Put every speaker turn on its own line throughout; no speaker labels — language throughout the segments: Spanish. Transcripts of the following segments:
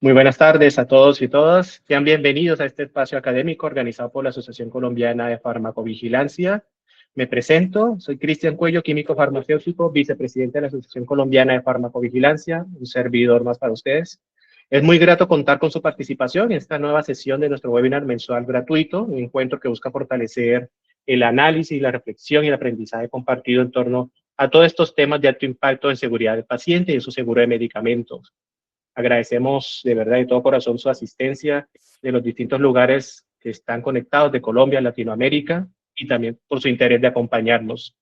Muy buenas tardes a todos y todas. Sean bienvenidos a este espacio académico organizado por la Asociación Colombiana de Farmacovigilancia. Me presento, soy Cristian Cuello, químico farmacéutico, vicepresidente de la Asociación Colombiana de Farmacovigilancia, un servidor más para ustedes. Es muy grato contar con su participación en esta nueva sesión de nuestro webinar mensual gratuito, un encuentro que busca fortalecer el análisis, la reflexión y el aprendizaje compartido en torno a todos estos temas de alto impacto en seguridad del paciente y en su seguro de medicamentos. Agradecemos de verdad de todo corazón su asistencia de los distintos lugares que están conectados de Colombia, Latinoamérica, y también por su interés de acompañarnos.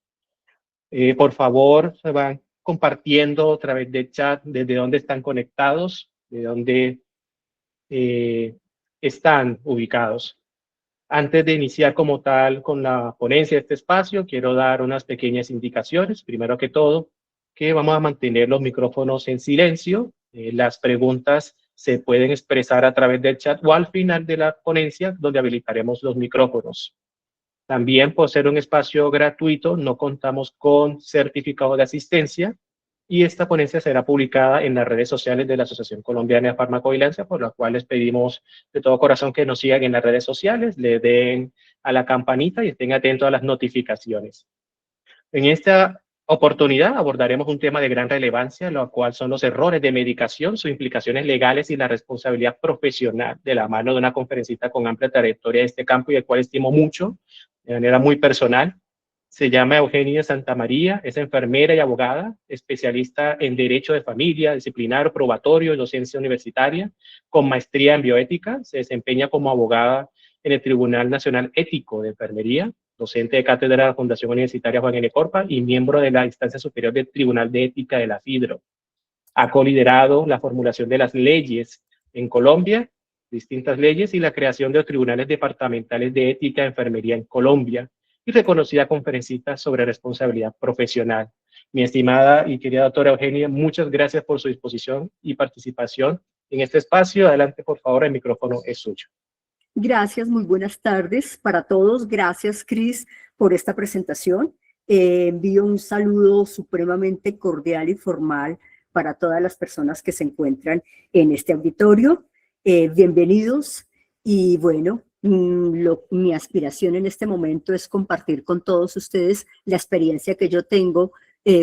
Por favor, se van compartiendo a través del chat desde dónde están conectados, de dónde están ubicados. Antes de iniciar como tal con la ponencia de este espacio, quiero dar unas pequeñas indicaciones. Primero que todo, que vamos a mantener los micrófonos en silencio. Las preguntas se pueden expresar a través del chat o al final de la ponencia, donde habilitaremos los micrófonos. También, por ser un espacio gratuito, no contamos con certificado de asistencia y esta ponencia será publicada en las redes sociales de la Asociación Colombiana de Farmacovigilancia, por lo cual les pedimos de todo corazón que nos sigan en las redes sociales, le den a la campanita y estén atentos a las notificaciones. En esta oportunidad abordaremos un tema de gran relevancia, lo cual son los errores de medicación, sus implicaciones legales y la responsabilidad profesional, de la mano de una conferencista con amplia trayectoria de este campo y el cual estimo mucho, de manera muy personal. Se llama Eugenia Santamaría, es enfermera y abogada, especialista en Derecho de Familia, Disciplinario, Probatorio y Docencia Universitaria, con maestría en Bioética. Se desempeña como abogada en el Tribunal Nacional Ético de Enfermería, docente de cátedra de la Fundación Universitaria Juan N. Corpa y miembro de la instancia superior del Tribunal de Ética de la FIDRO. Ha coliderado la formulación de las leyes en Colombia, distintas leyes, y la creación de los tribunales departamentales de ética de enfermería en Colombia, y reconocida conferencista sobre responsabilidad profesional. Mi estimada y querida doctora Eugenia, muchas gracias por su disposición y participación en este espacio. Adelante, por favor, el micrófono es suyo.
Gracias, muy buenas tardes para todos. Gracias, Cris, por esta presentación. Envío un saludo supremamente cordial y formal para todas las personas que se encuentran en este auditorio. Bienvenidos y bueno, mi aspiración en este momento es compartir con todos ustedes la experiencia que yo tengo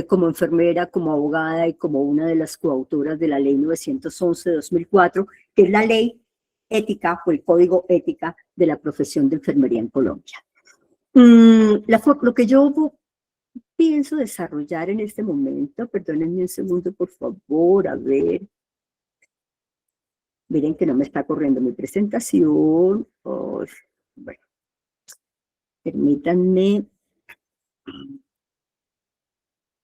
como enfermera, como abogada y como una de las coautoras de la Ley 911-2004, que es la ley ética o el código ética de la profesión de enfermería en Colombia. Lo que yo pienso desarrollar en este momento, perdónenme un segundo por favor, a ver, miren que no me está corriendo mi presentación. Bueno, permítanme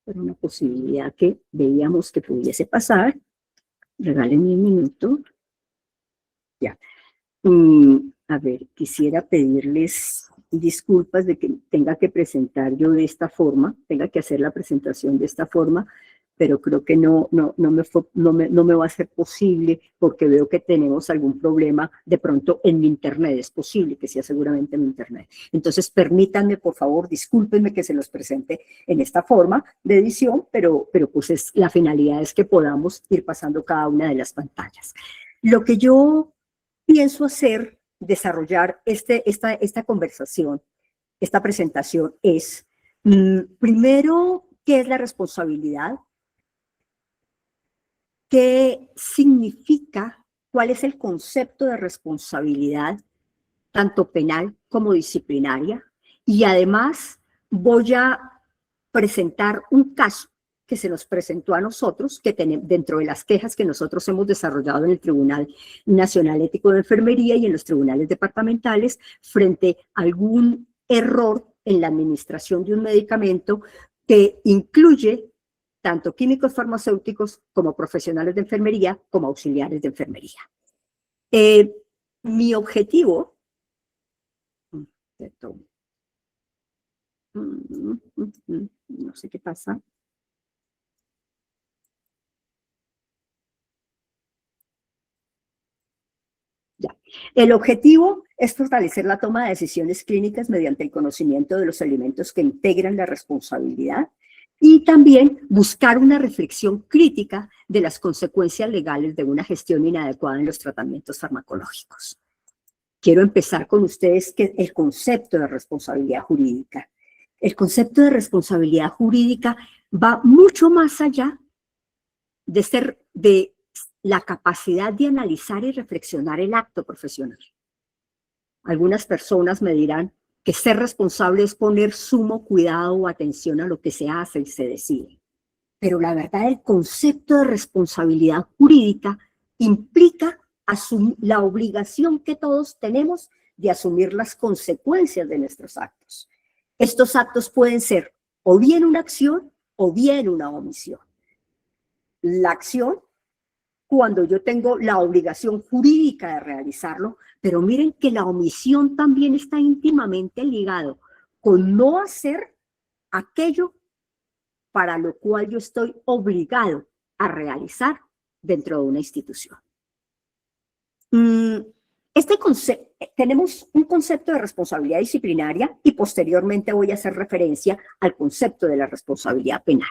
por una posibilidad que veíamos que pudiese pasar. Regálenme un minuto. Ya. A ver, quisiera pedirles disculpas de que tenga que presentar yo de esta forma, tenga que hacer la presentación de esta forma, pero creo que no me va a ser posible porque veo que tenemos algún problema de pronto en mi internet. Es posible que sea seguramente en mi internet. Entonces, permítanme, por favor, discúlpenme que se los presente en esta forma de edición, pero pues la finalidad es que podamos ir pasando cada una de las pantallas. Lo que yo pienso hacer, desarrollar esta conversación, esta presentación es, primero, ¿qué es la responsabilidad? ¿Qué significa? ¿Cuál es el concepto de responsabilidad, tanto penal como disciplinaria? Y además voy a presentar un caso que se nos presentó a nosotros, que dentro de las quejas que nosotros hemos desarrollado en el Tribunal Nacional Ético de Enfermería y en los tribunales departamentales, frente a algún error en la administración de un medicamento que incluye tanto químicos farmacéuticos como profesionales de enfermería, como auxiliares de enfermería. Mi objetivo, no sé qué pasa. Ya. El objetivo es fortalecer la toma de decisiones clínicas mediante el conocimiento de los elementos que integran la responsabilidad. Y también buscar una reflexión crítica de las consecuencias legales de una gestión inadecuada en los tratamientos farmacológicos. Quiero empezar con ustedes que el concepto de responsabilidad jurídica. El concepto de responsabilidad jurídica va mucho más allá de la capacidad de analizar y reflexionar el acto profesional. Algunas personas me dirán que ser responsable es poner sumo cuidado o atención a lo que se hace y se decide. Pero la verdad, el concepto de responsabilidad jurídica implica la obligación que todos tenemos de asumir las consecuencias de nuestros actos. Estos actos pueden ser o bien una acción o bien una omisión. La acción, cuando yo tengo la obligación jurídica de realizarlo, pero miren que la omisión también está íntimamente ligado con no hacer aquello para lo cual yo estoy obligado a realizar dentro de una institución. Tenemos un concepto de responsabilidad disciplinaria y posteriormente voy a hacer referencia al concepto de la responsabilidad penal.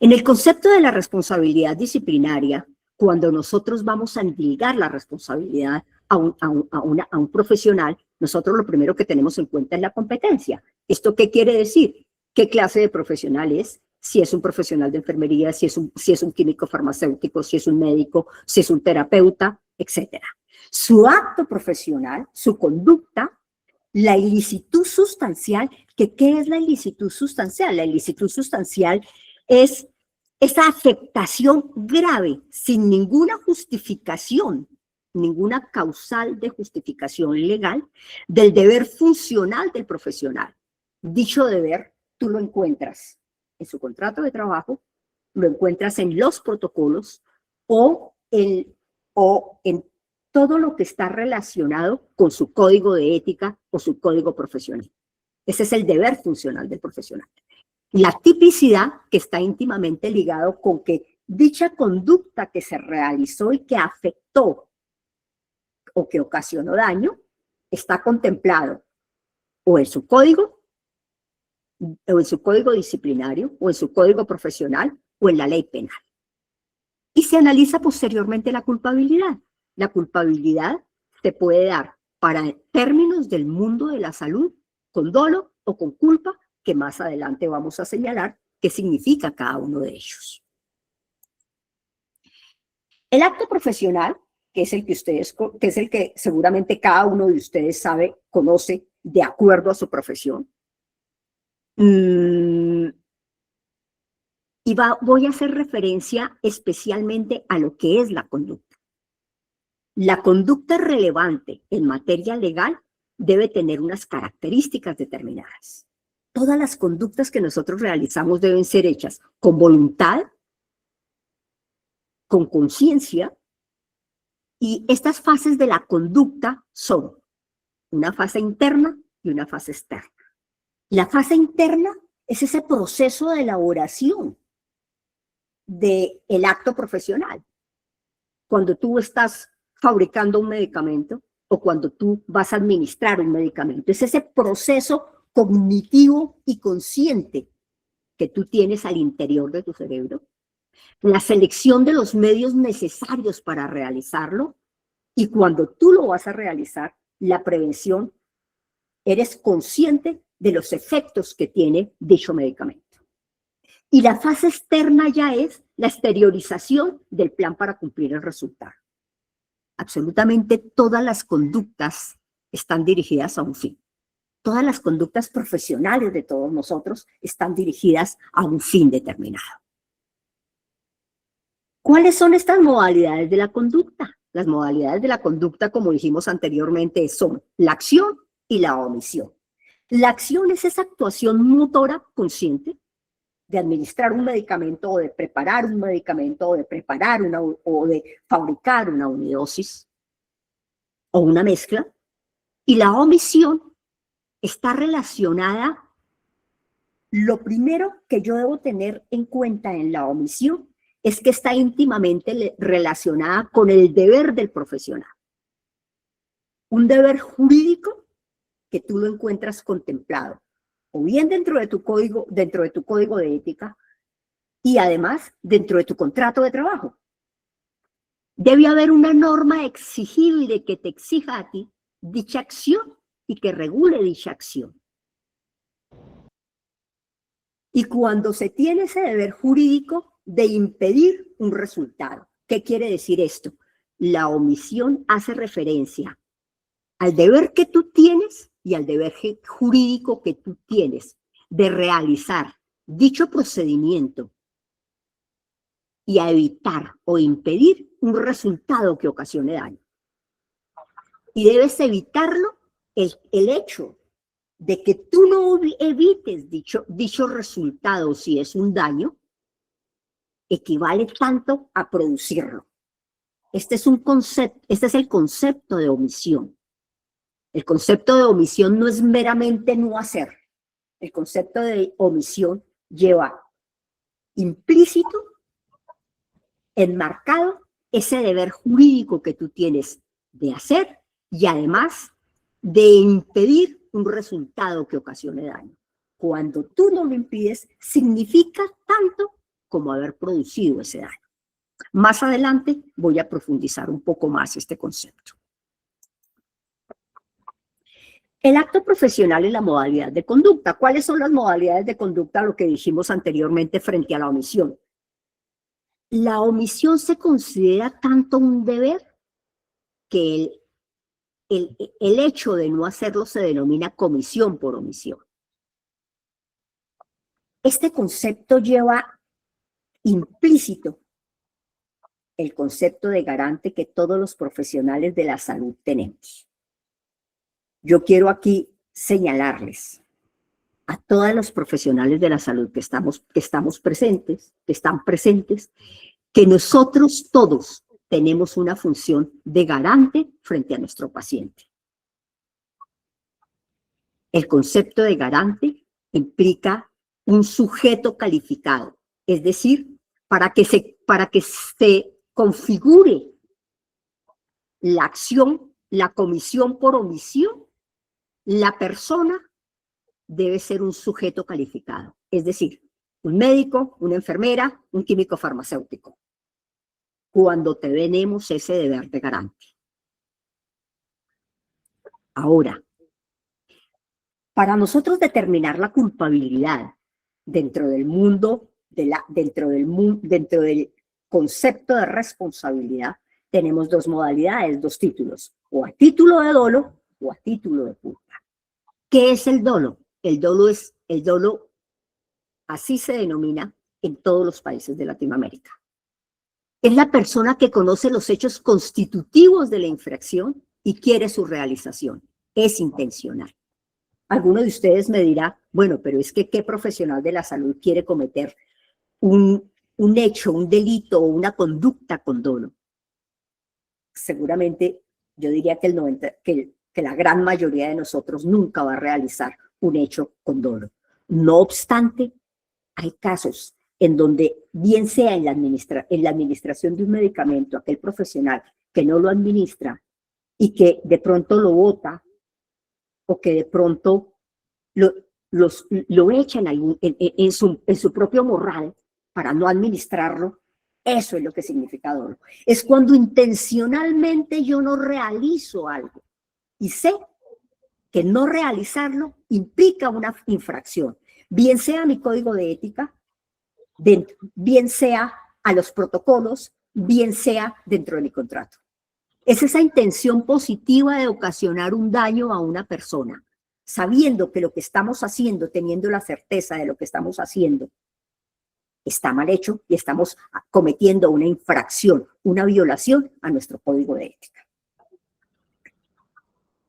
En el concepto de la responsabilidad disciplinaria, cuando nosotros vamos a endilgar la responsabilidad a un profesional, nosotros lo primero que tenemos en cuenta es la competencia. ¿Esto qué quiere decir? ¿Qué clase de profesional es? Si es un profesional de enfermería, si es un químico farmacéutico, si es un médico, si es un terapeuta, etcétera. Su acto profesional, su conducta, la ilicitud sustancial, ¿qué es la ilicitud sustancial? La ilicitud sustancial es esa afectación grave, sin ninguna justificación, ninguna causal de justificación legal, del deber funcional del profesional. Dicho deber, tú lo encuentras en su contrato de trabajo, lo encuentras en los protocolos o en todo lo que está relacionado con su código de ética o su código profesional. Ese es el deber funcional del profesional. La tipicidad, que está íntimamente ligado con que dicha conducta que se realizó y que afectó o que ocasionó daño, está contemplado o en su código disciplinario, o en su código profesional, o en la ley penal. Y se analiza posteriormente la culpabilidad. La culpabilidad se puede dar para términos del mundo de la salud, con dolo o con culpa, que más adelante vamos a señalar qué significa cada uno de ellos. El acto profesional, que es el que seguramente cada uno de ustedes conoce de acuerdo a su profesión. Voy a hacer referencia especialmente a lo que es la conducta. La conducta relevante en materia legal debe tener unas características determinadas. Todas las conductas que nosotros realizamos deben ser hechas con voluntad, con conciencia, y estas fases de la conducta son una fase interna y una fase externa. La fase interna es ese proceso de elaboración del acto profesional. Cuando tú estás fabricando un medicamento o cuando tú vas a administrar un medicamento, es ese proceso cognitivo y consciente que tú tienes al interior de tu cerebro, la selección de los medios necesarios para realizarlo, y cuando tú lo vas a realizar, la prevención, eres consciente de los efectos que tiene dicho medicamento. Y la fase externa ya es la exteriorización del plan para cumplir el resultado. Absolutamente todas las conductas están dirigidas a un fin. Todas las conductas profesionales de todos nosotros están dirigidas a un fin determinado. ¿Cuáles son estas modalidades de la conducta? Las modalidades de la conducta, como dijimos anteriormente, son la acción y la omisión. La acción es esa actuación motora consciente de administrar un medicamento o de preparar un medicamento o de fabricar una unidosis o una mezcla. Y la omisión está relacionada, lo primero que yo debo tener en cuenta en la omisión es que está íntimamente relacionada con el deber del profesional. Un deber jurídico que tú lo encuentras contemplado, o bien dentro de tu código de ética, y además dentro de tu contrato de trabajo. Debe haber una norma exigible que te exija a ti dicha acción y que regule dicha acción. Y cuando se tiene ese deber jurídico de impedir un resultado, ¿qué quiere decir esto? La omisión hace referencia al deber que tú tienes y al deber jurídico que tú tienes de realizar dicho procedimiento y a evitar o impedir un resultado que ocasione daño. Y debes evitarlo el hecho de que tú no evites dicho resultado si es un daño, equivale tanto a producirlo. Este es el concepto de omisión. El concepto de omisión no es meramente no hacer. El concepto de omisión lleva implícito, enmarcado, ese deber jurídico que tú tienes de hacer y además de impedir un resultado que ocasione daño. Cuando tú no lo impides, significa tanto como haber producido ese daño. Más adelante voy a profundizar un poco más este concepto. El acto profesional y la modalidad de conducta. ¿Cuáles son las modalidades de conducta? Lo que dijimos anteriormente frente a la omisión. La omisión se considera tanto un deber que el hecho de no hacerlo se denomina comisión por omisión. Este concepto lleva implícito el concepto de garante que todos los profesionales de la salud tenemos. Yo quiero aquí señalarles a todos los profesionales de la salud que están presentes, que nosotros todos tenemos una función de garante frente a nuestro paciente. El concepto de garante implica un sujeto calificado, es decir, para que se configure la acción, la comisión por omisión, la persona debe ser un sujeto calificado, es decir, un médico, una enfermera, un químico farmacéutico. Cuando tenemos ese deber de garante. Ahora, para nosotros determinar la culpabilidad dentro del concepto de responsabilidad, tenemos dos modalidades, dos títulos, o a título de dolo o a título de culpa. ¿Qué es el dolo? El dolo, así se denomina en todos los países de Latinoamérica. Es la persona que conoce los hechos constitutivos de la infracción y quiere su realización. Es intencional. Alguno de ustedes me dirá, bueno, pero es que ¿qué profesional de la salud quiere cometer un hecho, un delito o una conducta con dolo? Seguramente yo diría que la gran mayoría de nosotros nunca va a realizar un hecho con dolo. No obstante, hay casos en donde, bien sea en la administración de un medicamento, aquel profesional que no lo administra y que de pronto lo bota o que de pronto lo echan en su propio morral para no administrarlo, eso es lo que significa dolo. Es cuando intencionalmente yo no realizo algo y sé que no realizarlo implica una infracción, bien sea a mi código de ética, bien sea a los protocolos, bien sea dentro de mi contrato. Es esa intención positiva de ocasionar un daño a una persona, sabiendo que lo que estamos haciendo, teniendo la certeza de lo que estamos haciendo, está mal hecho y estamos cometiendo una infracción, una violación a nuestro código de ética.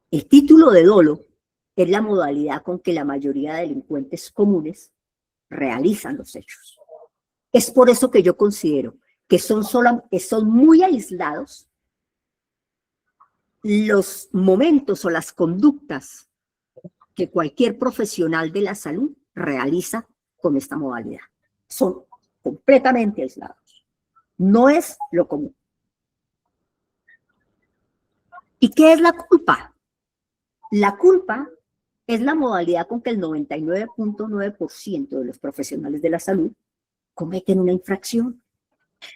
El título de dolo es la modalidad con que la mayoría de delincuentes comunes realizan los hechos. Es por eso que yo considero que son muy aislados los momentos o las conductas que cualquier profesional de la salud realiza con esta modalidad. Son completamente aislados. No es lo común. ¿Y qué es la culpa? La culpa es la modalidad con que el 99.9% de los profesionales de la salud cometen una infracción.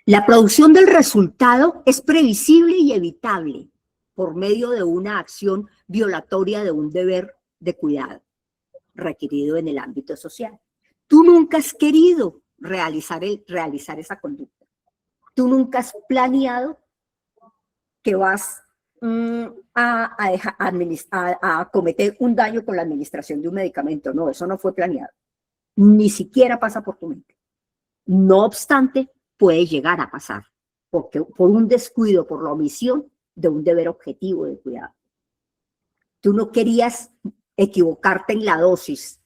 La producción del resultado es previsible y evitable por medio de una acción violatoria de un deber de cuidado requerido en el ámbito social. Tú nunca has querido realizar esa conducta. Tú nunca has planeado que vas a cometer un daño con la administración de un medicamento. No, eso no fue planeado. Ni siquiera pasa por tu mente. No obstante, puede llegar a pasar, porque por un descuido, por la omisión de un deber objetivo de cuidado. Tú no querías equivocarte en la dosis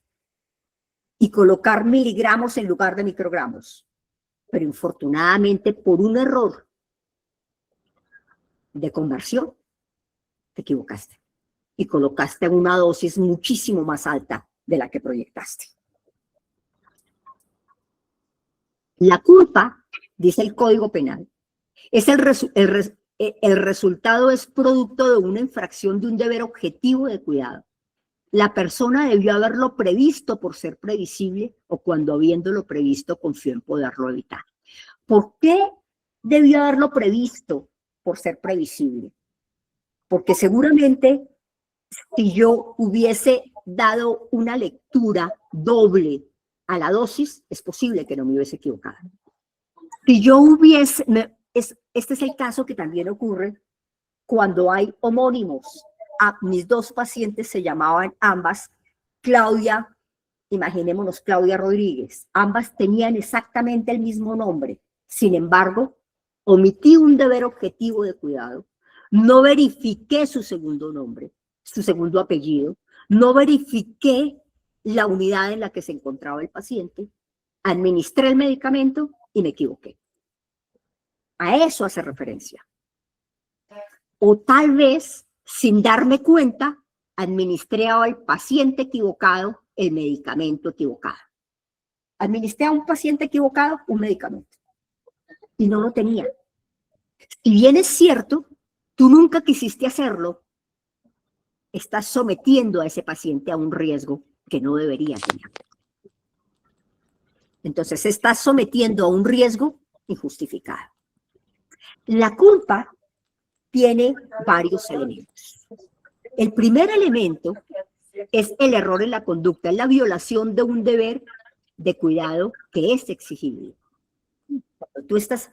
y colocar miligramos en lugar de microgramos, pero infortunadamente por un error de conversión te equivocaste y colocaste una dosis muchísimo más alta de la que proyectaste. La culpa, dice el Código Penal, es el resultado es producto de una infracción de un deber objetivo de cuidado. La persona debió haberlo previsto por ser previsible o cuando habiéndolo previsto confió en poderlo evitar. ¿Por qué debió haberlo previsto por ser previsible? Porque seguramente si yo hubiese dado una lectura doble a la dosis, es posible que no me hubiese equivocado. Si yo hubiese, este es el caso que también ocurre cuando hay homónimos. Mis dos pacientes se llamaban ambas Claudia, imaginémonos Claudia Rodríguez. Ambas tenían exactamente el mismo nombre. Sin embargo, omití un deber objetivo de cuidado. No verifiqué su segundo nombre, su segundo apellido. No verifiqué la unidad en la que se encontraba el paciente. Administré el medicamento y me equivoqué. A eso hace referencia. O tal vez, sin darme cuenta, administré al paciente equivocado el medicamento equivocado. Administré a un paciente equivocado un medicamento y no lo tenía. Si bien es cierto, tú nunca quisiste hacerlo, estás sometiendo a ese paciente a un riesgo que no debería tener. Entonces, estás sometiendo a un riesgo injustificado. La culpa tiene varios elementos. El primer elemento es el error en la conducta, es la violación de un deber de cuidado que es exigible. Cuando tú estás,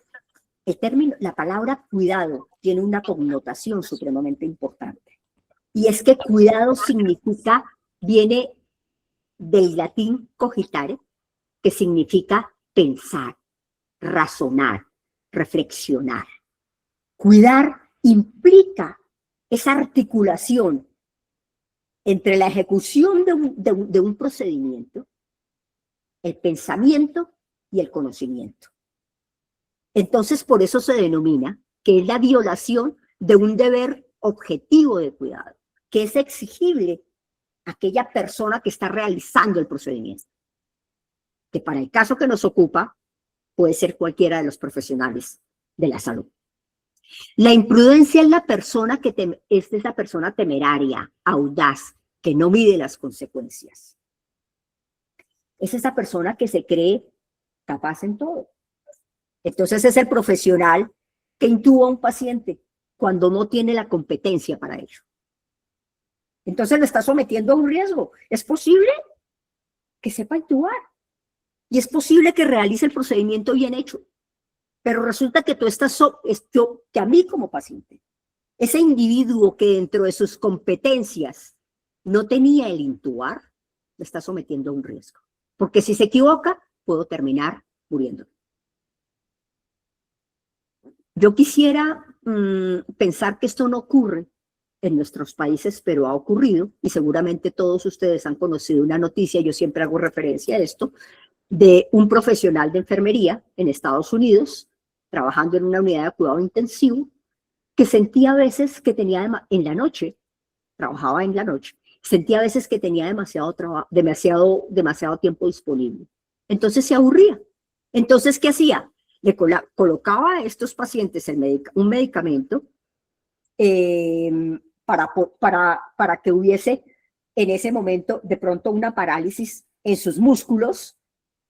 la palabra cuidado tiene una connotación supremamente importante. Y es que cuidado significa, viene del latín cogitare, que significa pensar, razonar, reflexionar. Cuidar implica esa articulación entre la ejecución de un procedimiento, el pensamiento y el conocimiento. Entonces, por eso se denomina que es la violación de un deber objetivo de cuidado, que es exigible a aquella persona que está realizando el procedimiento, que para el caso que nos ocupa puede ser cualquiera de los profesionales de la salud. La imprudencia es es esa persona temeraria, audaz, que no mide las consecuencias. Es esa persona que se cree capaz en todo. Entonces es el profesional que intuba a un paciente cuando no tiene la competencia para ello. Entonces lo está sometiendo a un riesgo. Es posible que sepa intubar y es posible que realice el procedimiento bien hecho. Pero resulta que que a mí como paciente, ese individuo que dentro de sus competencias no tenía el intubar, me está sometiendo a un riesgo. Porque si se equivoca, puedo terminar muriendo. Yo quisiera pensar que esto no ocurre en nuestros países, pero ha ocurrido, y seguramente todos ustedes han conocido una noticia, yo siempre hago referencia a esto, de un profesional de enfermería en Estados Unidos, trabajando en una unidad de cuidado intensivo, que sentía a veces que tenía en la noche, trabajaba en la noche, sentía a veces que tenía demasiado tiempo disponible. Entonces se aburría. Entonces, ¿qué hacía? Le colocaba a estos pacientes un medicamento para que hubiese en ese momento de pronto una parálisis en sus músculos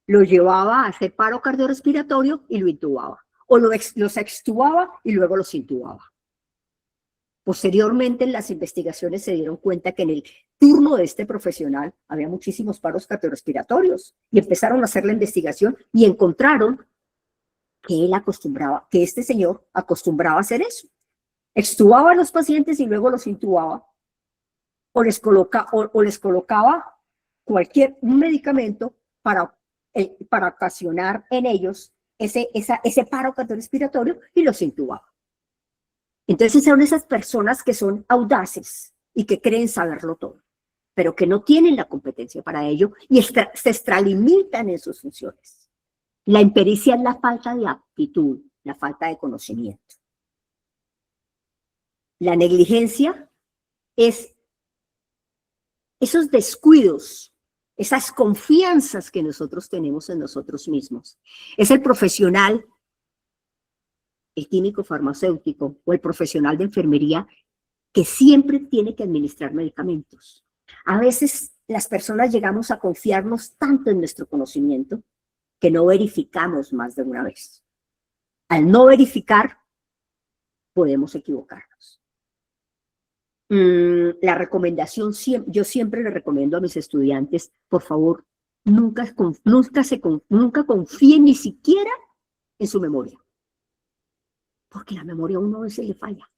lo llevaba a hacer paro cardiorrespiratorio y lo intubaba. O los extubaba y luego los intubaba. Posteriormente, en las investigaciones se dieron cuenta que en el turno de este profesional había muchísimos paros cardiorrespiratorios y empezaron a hacer la investigación y encontraron que este señor acostumbraba a hacer eso. Extubaba a los pacientes y luego los intubaba o les colocaba un medicamento para ocasionar en ellos ese paro cardiorrespiratorio y los intubaba. Entonces son esas personas que son audaces y que creen saberlo todo, pero que no tienen la competencia para ello y se extralimitan en sus funciones. La impericia es la falta de aptitud, la falta de conocimiento. La negligencia es esos descuidos, esas confianzas que nosotros tenemos en nosotros mismos. Es el profesional, el químico farmacéutico o el profesional de enfermería que siempre tiene que administrar medicamentos. A veces las personas llegamos a confiarnos tanto en nuestro conocimiento que no verificamos más de una vez. Al no verificar, podemos equivocarnos. La recomendación, yo siempre le recomiendo a mis estudiantes, por favor, nunca confíen ni siquiera en su memoria, porque la memoria a uno a veces le falla.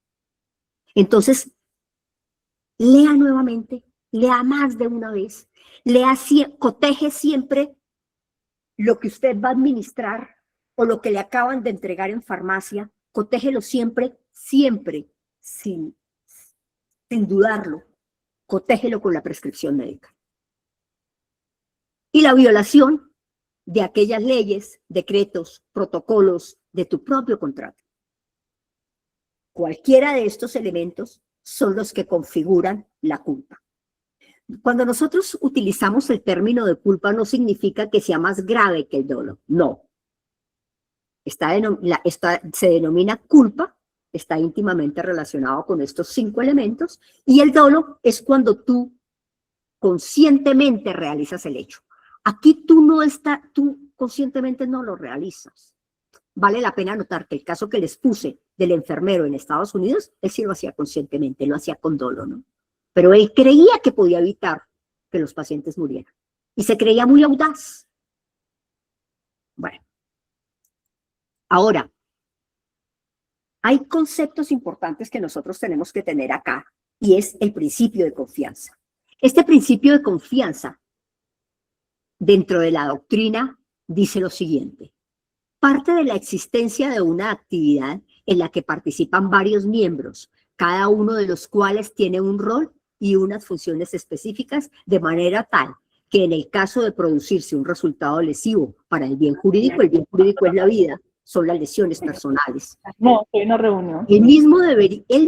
Entonces, lea nuevamente, lea más de una vez, coteje siempre lo que usted va a administrar o lo que le acaban de entregar en farmacia, cotéjelo siempre, sin dudarlo, cotéjelo con la prescripción médica. Y la violación de aquellas leyes, decretos, protocolos de tu propio contrato. Cualquiera de estos elementos son los que configuran la culpa. Cuando nosotros utilizamos el término de culpa no significa que sea más grave que el dolo, no. Se denomina culpa, está íntimamente relacionado con estos 5 elementos, y el dolo es cuando tú conscientemente realizas el hecho. Aquí tú conscientemente no lo realizas. Vale la pena notar que el caso que les puse del enfermero en Estados Unidos, él sí lo hacía conscientemente, lo hacía con dolo, ¿no? Pero él creía que podía evitar que los pacientes murieran. Y se creía muy audaz. Bueno. Ahora, hay conceptos importantes que nosotros tenemos que tener acá, y es el principio de confianza. Este principio de confianza, dentro de la doctrina, dice lo siguiente. Parte de la existencia de una actividad en la que participan varios miembros, cada uno de los cuales tiene un rol y unas funciones específicas, de manera tal que en el caso de producirse un resultado lesivo para el bien jurídico es la vida, son las lesiones personales.
No, estoy en una reunión.
Él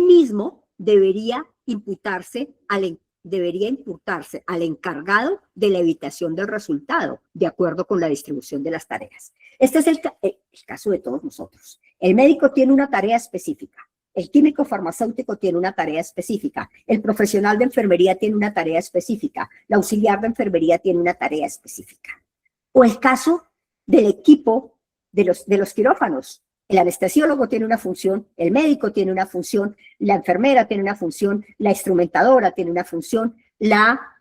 mismo debería imputarse al encargado de la evitación del resultado, de acuerdo con la distribución de las tareas. Este es el caso de todos nosotros. El médico tiene una tarea específica, el químico farmacéutico tiene una tarea específica, el profesional de enfermería tiene una tarea específica, la auxiliar de enfermería tiene una tarea específica. O el caso del equipo de los quirófanos. El anestesiólogo tiene una función, el médico tiene una función, la enfermera tiene una función, la instrumentadora tiene una función, la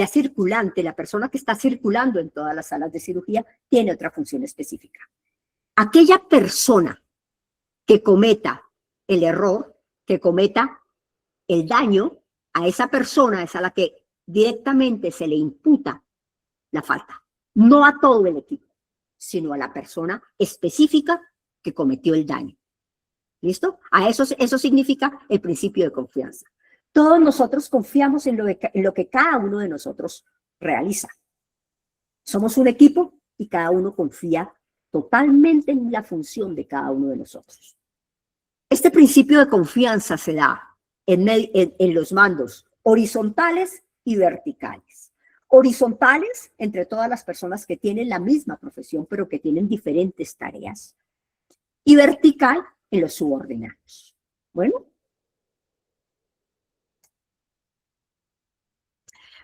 circulante, la persona que está circulando en todas las salas de cirugía, tiene otra función específica. Aquella persona que cometa el error, que cometa el daño, a esa persona es a la que directamente se le imputa la falta, no a todo el equipo, sino a la persona específica que cometió el daño. ¿Listo? Eso significa el principio de confianza. Todos nosotros confiamos en lo que cada uno de nosotros realiza. Somos un equipo y cada uno confía totalmente en la función de cada uno de nosotros. Este principio de confianza se da en los mandos horizontales y verticales. Horizontales entre todas las personas que tienen la misma profesión, pero que tienen diferentes tareas. Y vertical en los subordinados. Bueno.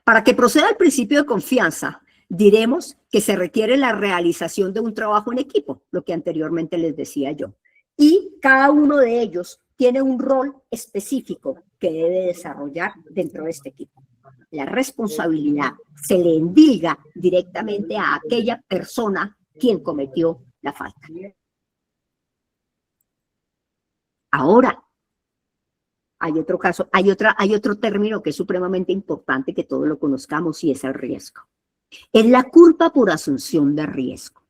Para que proceda el principio de confianza, diremos que se requiere la realización de un trabajo en equipo, lo que anteriormente les decía yo. Y cada uno de ellos tiene un rol específico que debe desarrollar dentro de este equipo. La responsabilidad se le endilga directamente a aquella persona quien cometió la falta. Ahora, hay otro caso, hay otro término que es supremamente importante que todos lo conozcamos y es el riesgo. Es la culpa por asunción de riesgo.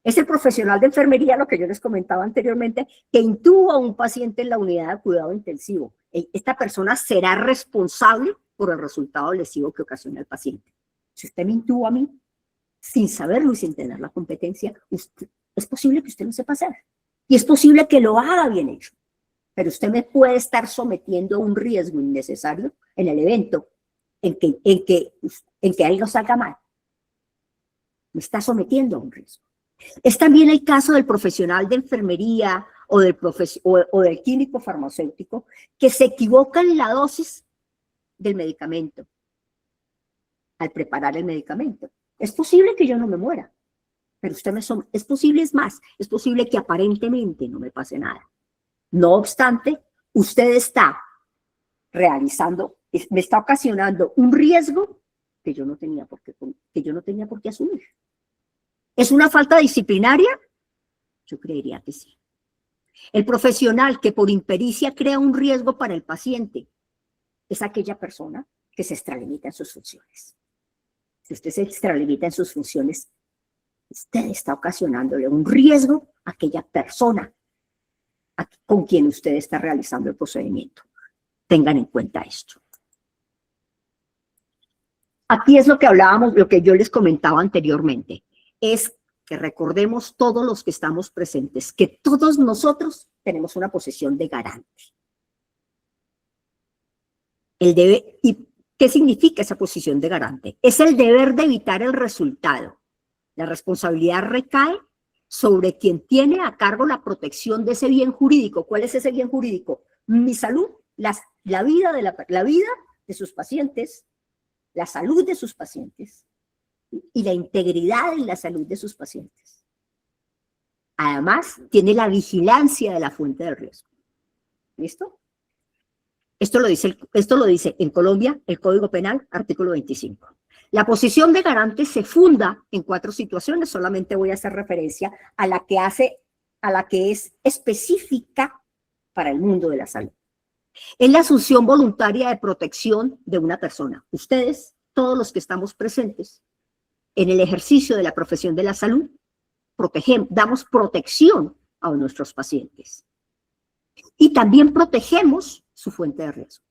Es el profesional de enfermería, lo que yo les comentaba anteriormente, que intuba a un paciente en la unidad de cuidado intensivo. Esta persona será responsable por el resultado lesivo que ocasiona el paciente. Si usted me intuba a mí, sin saberlo y sin tener la competencia, es posible que usted no sepa hacer. Y es posible que lo haga bien hecho. Pero usted me puede estar sometiendo a un riesgo innecesario en el evento en que algo salga mal. Me está sometiendo a un riesgo. Es también el caso del profesional de enfermería o del químico farmacéutico que se equivoca en la dosis del medicamento al preparar el medicamento. Es posible que yo no me muera, pero es posible, es más, es posible que aparentemente no me pase nada. No obstante, usted está me está ocasionando un riesgo que yo no tenía por qué asumir. ¿Es una falta disciplinaria? Yo creería que sí. El profesional que por impericia crea un riesgo para el paciente es aquella persona que se extralimita en sus funciones. Si usted se extralimita en sus funciones, usted está ocasionándole un riesgo a aquella persona con quien usted está realizando el procedimiento. Tengan en cuenta esto. Aquí es lo que hablábamos, lo que yo les comentaba anteriormente, es que recordemos todos los que estamos presentes, que todos nosotros tenemos una posición de garante. ¿Y qué significa esa posición de garante? Es el deber de evitar el resultado. La responsabilidad recae sobre quien tiene a cargo la protección de ese bien jurídico. ¿Cuál es ese bien jurídico? Mi salud, la vida de sus pacientes, la salud de sus pacientes y la integridad y la salud de sus pacientes. Además, tiene la vigilancia de la fuente del riesgo. ¿Listo? Esto lo dice en Colombia el Código Penal, artículo 25. La posición de garante se funda en 4 situaciones, solamente voy a hacer referencia a la que es específica para el mundo de la salud. Es la asunción voluntaria de protección de una persona. Ustedes, todos los que estamos presentes en el ejercicio de la profesión de la salud, damos protección a nuestros pacientes. Y también protegemos su fuente de riesgo.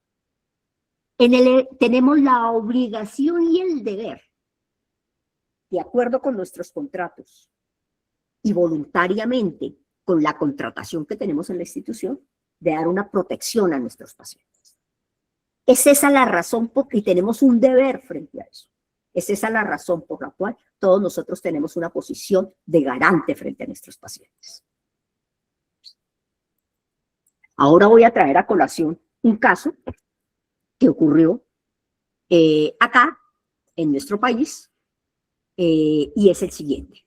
Tenemos la obligación y el deber, de acuerdo con nuestros contratos y voluntariamente con la contratación que tenemos en la institución, de dar una protección a nuestros pacientes. Es esa la razón y tenemos un deber frente a eso. Es esa la razón por la cual todos nosotros tenemos una posición de garante frente a nuestros pacientes. Ahora voy a traer a colación un caso que ocurrió acá, en nuestro país, y es el siguiente.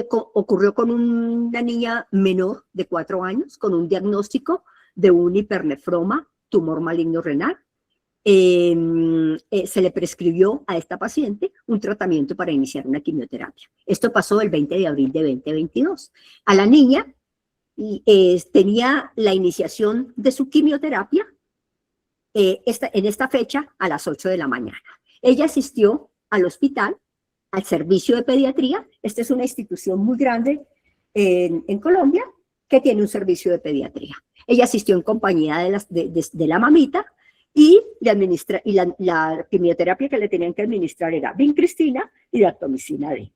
Ocurrió con una niña menor de 4 años, con un diagnóstico de un hipernefroma, tumor maligno renal. Se le prescribió a esta paciente un tratamiento para iniciar una quimioterapia. Esto pasó el 20 de abril de 2022. A la niña tenía la iniciación de su quimioterapia en esta fecha a las 8 de la mañana. Ella asistió al hospital, al servicio de pediatría. Esta es una institución muy grande en Colombia que tiene un servicio de pediatría. Ella asistió en compañía de la mamita y la quimioterapia que le tenían que administrar era vincristina y dactomicina D.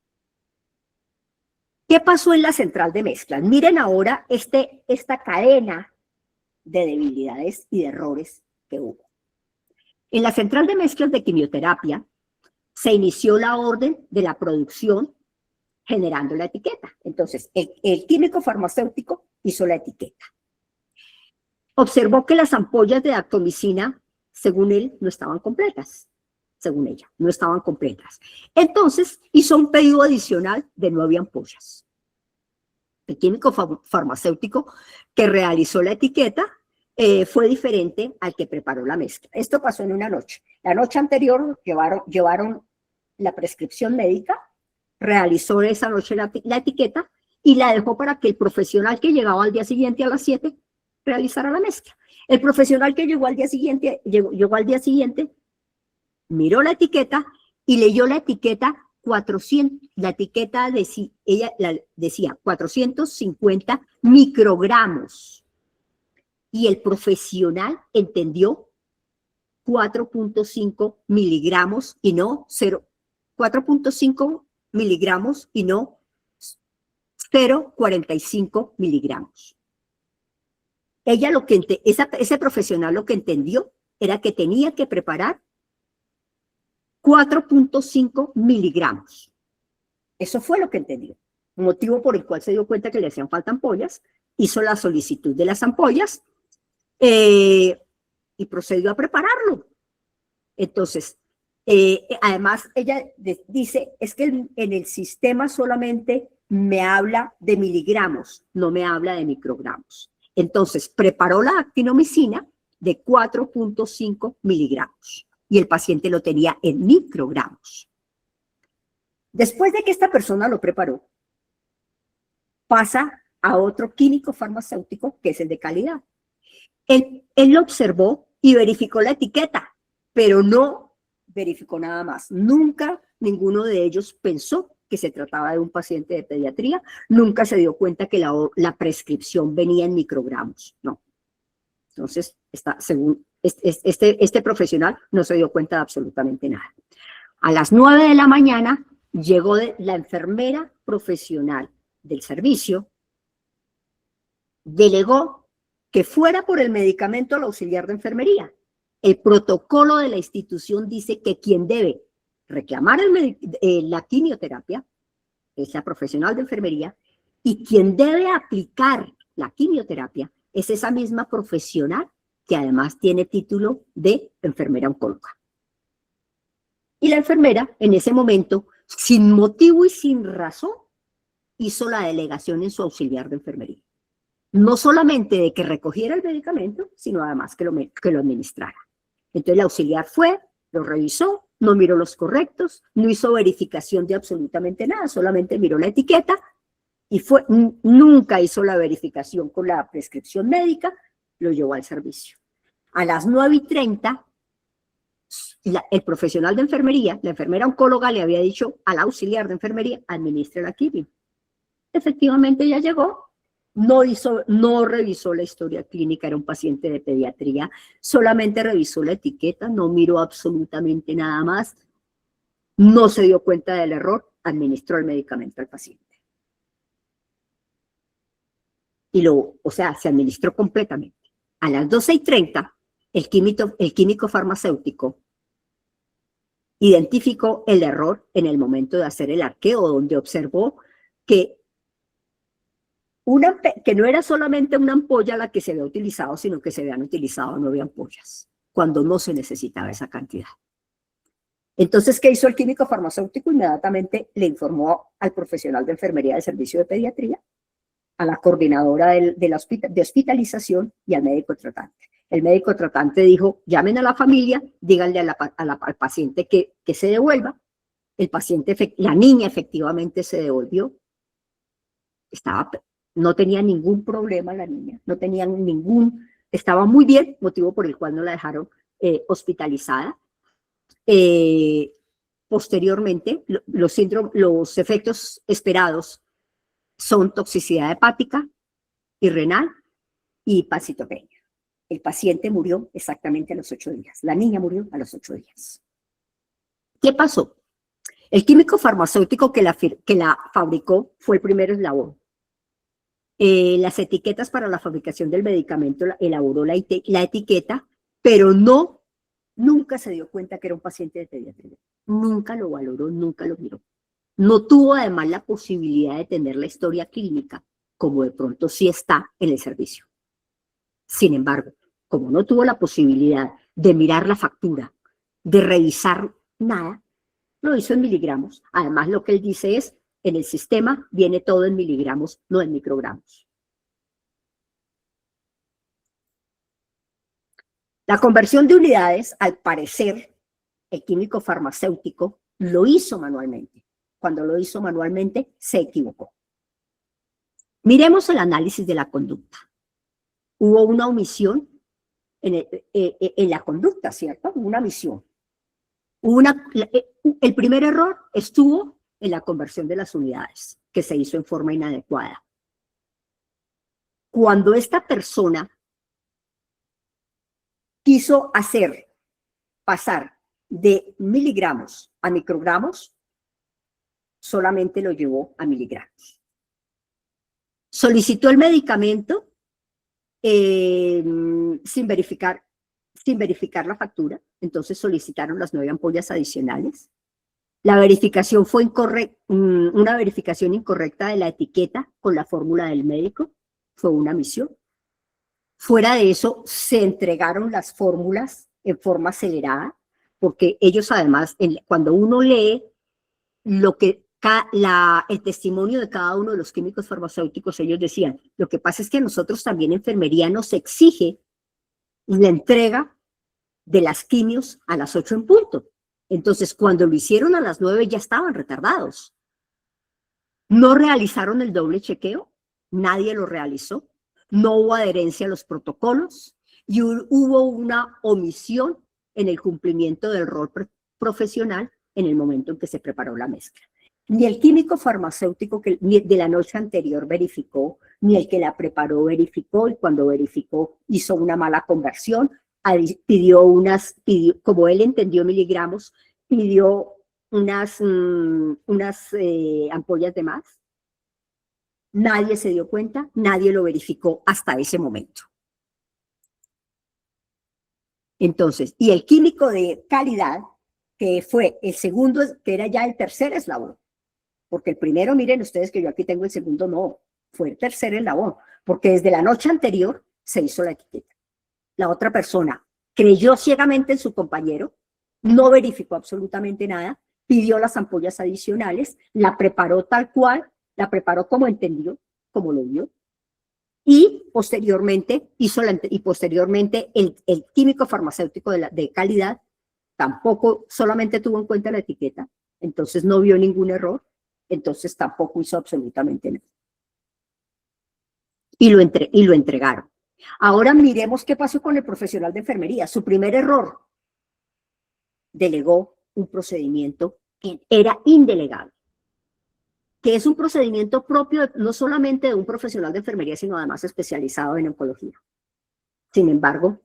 ¿Qué pasó en la central de mezclas? Miren ahora esta cadena de debilidades y de errores que hubo. En la central de mezclas de quimioterapia se inició la orden de la producción generando la etiqueta. Entonces, el químico farmacéutico hizo la etiqueta. Observó que las ampollas de dactomicina, según él, no estaban completas. según ella, no estaban completas. Entonces hizo un pedido adicional de 9 ampollas. El químico farmacéutico que realizó la etiqueta fue diferente al que preparó la mezcla. Esto pasó en una noche. La noche anterior llevaron la prescripción médica, realizó esa noche la etiqueta y la dejó para que el profesional que llegaba al día siguiente a las 7 realizara la mezcla. El profesional que llegó al día siguiente, miró la etiqueta y leyó la etiqueta 400, la etiqueta decía 450 microgramos y el profesional entendió 4.5 miligramos y no 4.5 miligramos y no 0,45 miligramos. Ese profesional lo que entendió era que tenía que preparar 4.5 miligramos. Eso fue lo que entendió. Motivo por el cual se dio cuenta que le hacían falta ampollas, hizo la solicitud de las ampollas y procedió a prepararlo. Entonces, además, ella dice, es que en el sistema solamente me habla de miligramos, no me habla de microgramos. Entonces, preparó la actinomicina de 4.5 miligramos y el paciente lo tenía en microgramos. Después de que esta persona lo preparó, pasa a otro químico farmacéutico, que es el de calidad. Él lo observó y verificó la etiqueta, pero no verificó nada más. Nunca ninguno de ellos pensó que se trataba de un paciente de pediatría, nunca se dio cuenta que la prescripción venía en microgramos, no. Entonces, según este profesional no se dio cuenta de absolutamente nada. A las 9 de la mañana llegó la enfermera profesional del servicio, delegó que fuera por el medicamento al auxiliar de enfermería. El protocolo de la institución dice que quien debe reclamar la quimioterapia es la profesional de enfermería y quien debe aplicar la quimioterapia es esa misma profesional que además tiene título de enfermera oncóloga. Y la enfermera, en ese momento, sin motivo y sin razón, hizo la delegación en su auxiliar de enfermería. No solamente de que recogiera el medicamento, sino además que lo administrara. Entonces el auxiliar fue, lo revisó, no miró los correctos, no hizo verificación de absolutamente nada, solamente miró la etiqueta y nunca hizo la verificación con la prescripción médica, lo llevó al servicio. A las 9:30, el profesional de enfermería, la enfermera oncóloga le había dicho al auxiliar de enfermería, administre la quimio. Efectivamente ella llegó, no revisó la historia clínica, era un paciente de pediatría, solamente revisó la etiqueta, no miró absolutamente nada más, no se dio cuenta del error, administró el medicamento al paciente. Se administró completamente. A las 12:30, el químico farmacéutico identificó el error en el momento de hacer el arqueo, donde observó que no era solamente una ampolla la que se había utilizado, sino que se habían utilizado 9 ampollas, cuando no se necesitaba esa cantidad. Entonces, ¿qué hizo el químico farmacéutico? Inmediatamente le informó al profesional de enfermería del servicio de pediatría, a la coordinadora de hospitalización y al médico tratante. El médico tratante dijo, llamen a la familia, díganle al paciente que se devuelva. La niña efectivamente se devolvió. No tenía ningún problema la niña, estaba muy bien, motivo por el cual no la dejaron hospitalizada. Posteriormente, los efectos esperados son toxicidad hepática y renal y pancitopenia. El paciente murió exactamente a los 8 días. La niña murió a los 8 días. ¿Qué pasó? El químico farmacéutico que la fabricó fue el primer eslabón. Las etiquetas para la fabricación del medicamento elaboró la etiqueta, pero nunca se dio cuenta que era un paciente de pediatría. Nunca lo valoró, nunca lo miró. No tuvo además la posibilidad de tener la historia clínica, como de pronto sí está en el servicio. Sin embargo, como no tuvo la posibilidad de mirar la factura, de revisar nada, lo hizo en miligramos. Además, lo que él dice es, en el sistema viene todo en miligramos, no en microgramos. La conversión de unidades, al parecer, el químico farmacéutico lo hizo manualmente. Cuando lo hizo manualmente, se equivocó. Miremos el análisis de la conducta. Hubo una omisión en la conducta, ¿cierto? Hubo una omisión. El primer error estuvo en la conversión de las unidades, que se hizo en forma inadecuada. Cuando esta persona quiso pasar de miligramos a microgramos, solamente lo llevó a miligramos. Solicitó el medicamento sin verificar la factura, entonces solicitaron las 9 ampollas adicionales. La verificación fue una verificación incorrecta de la etiqueta con la fórmula del médico, fue una omisión. Fuera de eso, se entregaron las fórmulas en forma acelerada, porque ellos además, cuando uno lee el testimonio de cada uno de los químicos farmacéuticos, ellos decían, lo que pasa es que a nosotros también enfermería nos exige la entrega de las quimios a las 8 en punto. Entonces, cuando lo hicieron a las 9 ya estaban retardados. No realizaron el doble chequeo, nadie lo realizó, no hubo adherencia a los protocolos y hubo una omisión en el cumplimiento del rol profesional en el momento en que se preparó la mezcla. Ni el químico farmacéutico que de la noche anterior verificó, ni el que la preparó verificó, y cuando verificó hizo una mala conversión, como él entendió miligramos, pidió unas ampollas de más. Nadie se dio cuenta, nadie lo verificó hasta ese momento. Entonces, y el químico de calidad, que fue el segundo, que era ya el tercer eslabón, porque el primero, miren ustedes que yo aquí tengo el segundo, no, fue el tercer eslabón, porque desde la noche anterior se hizo la etiqueta. La otra persona creyó ciegamente en su compañero, no verificó absolutamente nada, pidió las ampollas adicionales, la preparó tal cual, la preparó como entendió, como lo vio, y posteriormente el químico farmacéutico de calidad tampoco solamente tuvo en cuenta la etiqueta, entonces no vio ningún error, entonces tampoco hizo absolutamente nada. Y lo entregaron. Ahora miremos qué pasó con el profesional de enfermería. Su primer error, delegó un procedimiento que era indelegable, que es un procedimiento propio no solamente de un profesional de enfermería, sino además especializado en oncología. Sin embargo,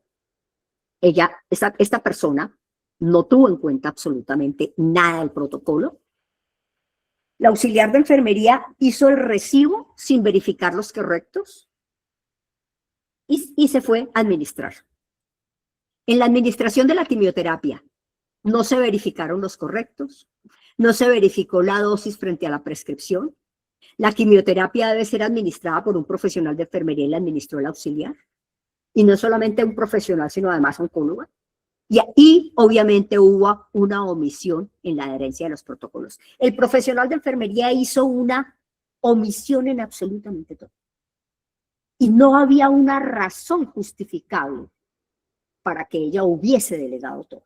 esta persona no tuvo en cuenta absolutamente nada del protocolo. La auxiliar de enfermería hizo el recibo sin verificar los correctos y se fue a administrar. En la administración de la quimioterapia no se verificaron los correctos, no se verificó la dosis frente a la prescripción. La quimioterapia debe ser administrada por un profesional de enfermería y la administró el auxiliar. Y no solamente un profesional, sino además oncóloga. Y obviamente hubo una omisión en la adherencia de los protocolos. El profesional de enfermería hizo una omisión en absolutamente todo. Y no había una razón justificable para que ella hubiese delegado todo.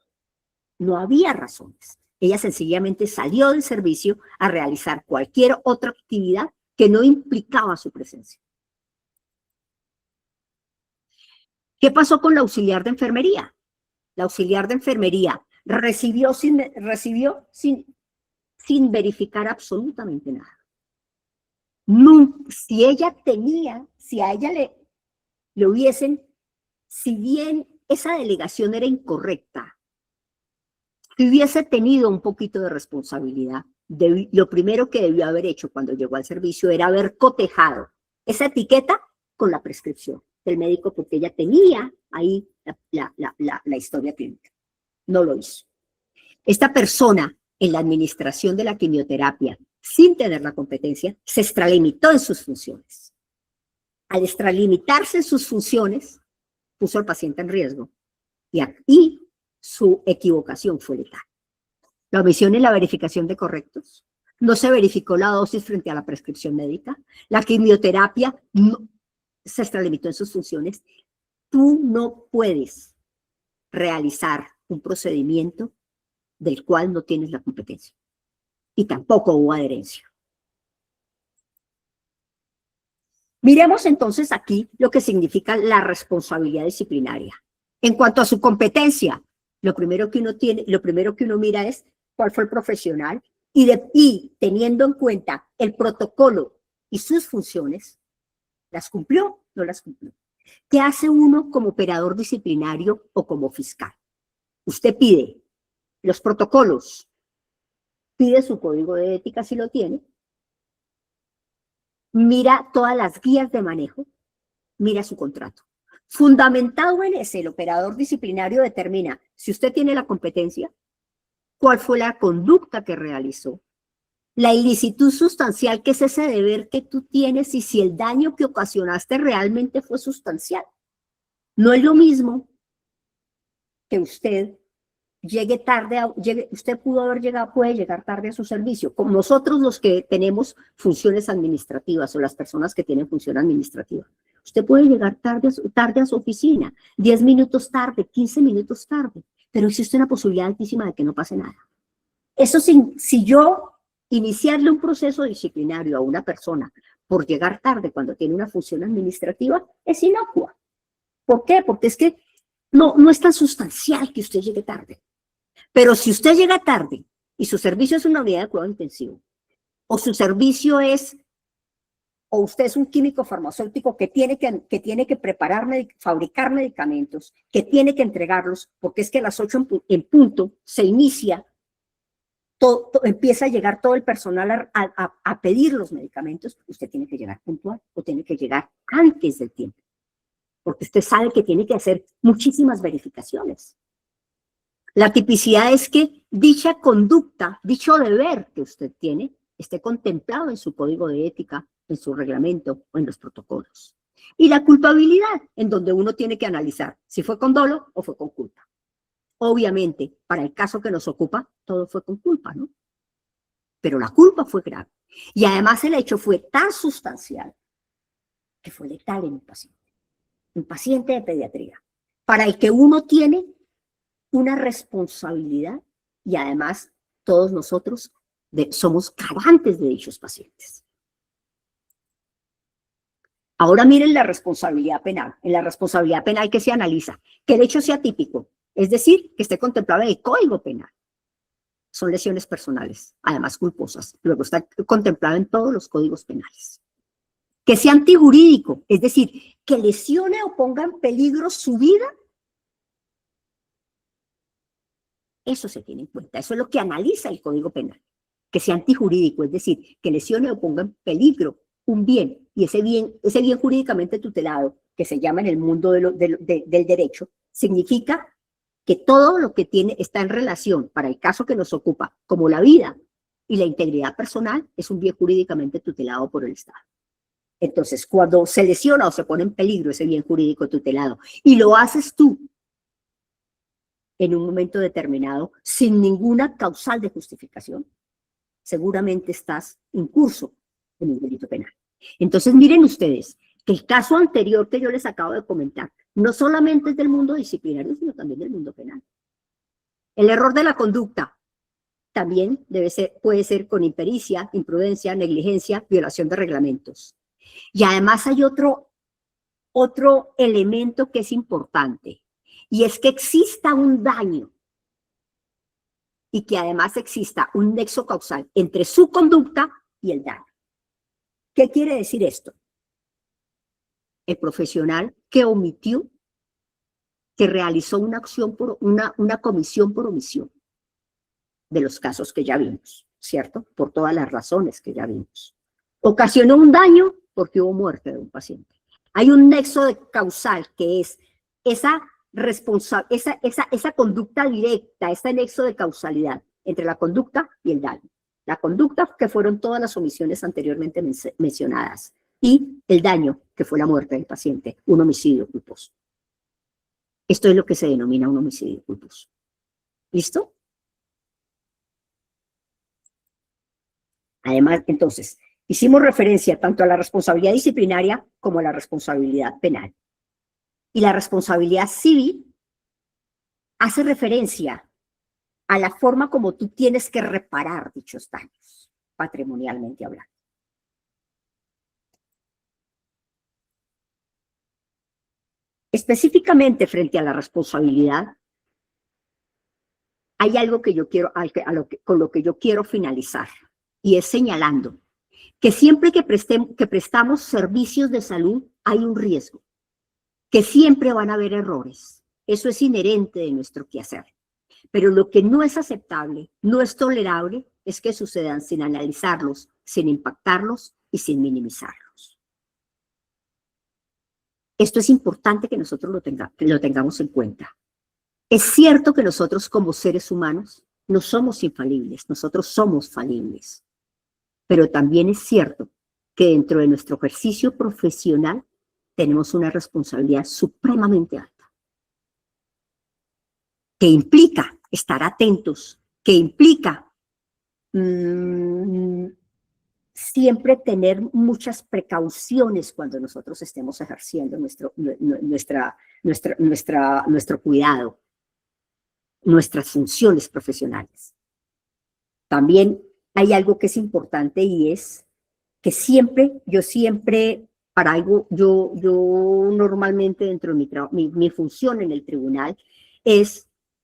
No había razones. Ella sencillamente salió del servicio a realizar cualquier otra actividad que no implicaba su presencia. ¿Qué pasó con la auxiliar de enfermería? La auxiliar de enfermería recibió sin verificar absolutamente nada. Si a ella le hubiesen, si bien esa delegación era incorrecta, si hubiese tenido un poquito de responsabilidad, lo primero que debió haber hecho cuando llegó al servicio era haber cotejado esa etiqueta con la prescripción del médico, porque ella tenía ahí la historia clínica. No lo hizo. Esta persona, en la administración de la quimioterapia, sin tener la competencia, se extralimitó en sus funciones. Al extralimitarse en sus funciones, puso al paciente en riesgo y su equivocación fue letal. La omisión en la verificación de correctos. No se verificó la dosis frente a la prescripción médica. La quimioterapia no, se extralimitó en sus funciones. Tú no puedes realizar un procedimiento del cual no tienes la competencia. Y tampoco hubo adherencia. Miremos entonces aquí lo que significa la responsabilidad disciplinaria. En cuanto a su competencia, lo primero que uno mira es cuál fue el profesional y teniendo en cuenta el protocolo y sus funciones, ¿las cumplió? No las cumplió. ¿Qué hace uno como operador disciplinario o como fiscal? Usted pide los protocolos, pide su código de ética si lo tiene, mira todas las guías de manejo, mira su contrato. Fundamentado en ese, el operador disciplinario determina si usted tiene la competencia, cuál fue la conducta que realizó, la ilicitud sustancial, que es ese deber que tú tienes, y si el daño que ocasionaste realmente fue sustancial. No es lo mismo que usted llegue tarde, usted puede llegar tarde a su servicio, como nosotros los que tenemos funciones administrativas o las personas que tienen función administrativa. Usted puede llegar tarde a su oficina, 10 minutos tarde, 15 minutos tarde, pero existe una posibilidad altísima de que no pase nada. Eso si yo iniciarle un proceso disciplinario a una persona por llegar tarde cuando tiene una función administrativa, es inocua. ¿Por qué? Porque es que no es tan sustancial que usted llegue tarde. Pero si usted llega tarde y su servicio es una unidad de cuidado intensivo, o su servicio es, o usted es un químico farmacéutico que tiene que fabricar medicamentos, que tiene que entregarlos, porque es que a las 8 en punto se inicia, empieza a llegar todo el personal a pedir los medicamentos, usted tiene que llegar puntual o tiene que llegar antes del tiempo, porque usted sabe que tiene que hacer muchísimas verificaciones. La tipicidad es que dicha conducta, dicho deber que usted tiene, esté contemplado en su código de ética, en su reglamento o en los protocolos. Y la culpabilidad, en donde uno tiene que analizar si fue con dolo o fue con culpa. Obviamente, para el caso que nos ocupa, todo fue con culpa, ¿no? Pero la culpa fue grave. Y además el hecho fue tan sustancial que fue letal en un paciente de pediatría, para el que uno tiene una responsabilidad y además todos nosotros somos garantes de dichos pacientes. Ahora miren la responsabilidad penal. En la responsabilidad penal, ¿qué se analiza? Que el hecho sea típico, es decir, que esté contemplado en el Código Penal. Son lesiones personales, además culposas. Luego está contemplado en todos los códigos penales. Que sea antijurídico, es decir, que lesione o ponga en peligro su vida. Eso se tiene en cuenta, eso es lo que analiza el Código Penal. Que sea antijurídico, es decir, que lesione o ponga en peligro un bien, y ese bien jurídicamente tutelado, que se llama en el mundo del derecho, significa que todo lo que está en relación, para el caso que nos ocupa, como la vida y la integridad personal, es un bien jurídicamente tutelado por el Estado. Entonces, cuando se lesiona o se pone en peligro ese bien jurídico tutelado, y lo haces tú en un momento determinado, sin ninguna causal de justificación, seguramente estás incurso en un delito penal. Entonces, miren ustedes, que el caso anterior que yo les acabo de comentar, no solamente es del mundo disciplinario, sino también del mundo penal. El error de la conducta también puede ser con impericia, imprudencia, negligencia, violación de reglamentos. Y además hay otro elemento que es importante, y es que exista un daño y que además exista un nexo causal entre su conducta y el daño. ¿Qué quiere decir esto? El profesional que omitió, que realizó una comisión por omisión, de los casos que ya vimos, ¿cierto? Por todas las razones que ya vimos. Ocasionó un daño porque hubo muerte de un paciente. Hay un nexo causal que es esa conducta directa, ese nexo de causalidad entre la conducta y el daño. La conducta, que fueron todas las omisiones anteriormente mencionadas, y el daño, que fue la muerte del paciente, un homicidio culposo. Esto es lo que se denomina un homicidio culposo. ¿Listo? Además, entonces, hicimos referencia tanto a la responsabilidad disciplinaria como a la responsabilidad penal. Y la responsabilidad civil hace referencia a la forma como tú tienes que reparar dichos daños, patrimonialmente hablando. Específicamente frente a la responsabilidad, hay algo que yo quiero, con lo que yo quiero finalizar, y es señalando que siempre que prestamos servicios de salud hay un riesgo, que siempre van a haber errores. Eso es inherente de nuestro quehacer. Pero lo que no es aceptable, no es tolerable, es que sucedan sin analizarlos, sin impactarlos y sin minimizarlos. Esto es importante que nosotros lo tengamos en cuenta. Es cierto que nosotros como seres humanos no somos infalibles, nosotros somos falibles. Pero también es cierto que dentro de nuestro ejercicio profesional tenemos una responsabilidad supremamente alta, que implica estar atentos, que implica siempre tener muchas precauciones cuando nosotros estemos ejerciendo nuestro cuidado, nuestras funciones profesionales. También hay algo que es importante y es que yo normalmente dentro de mi función en el tribunal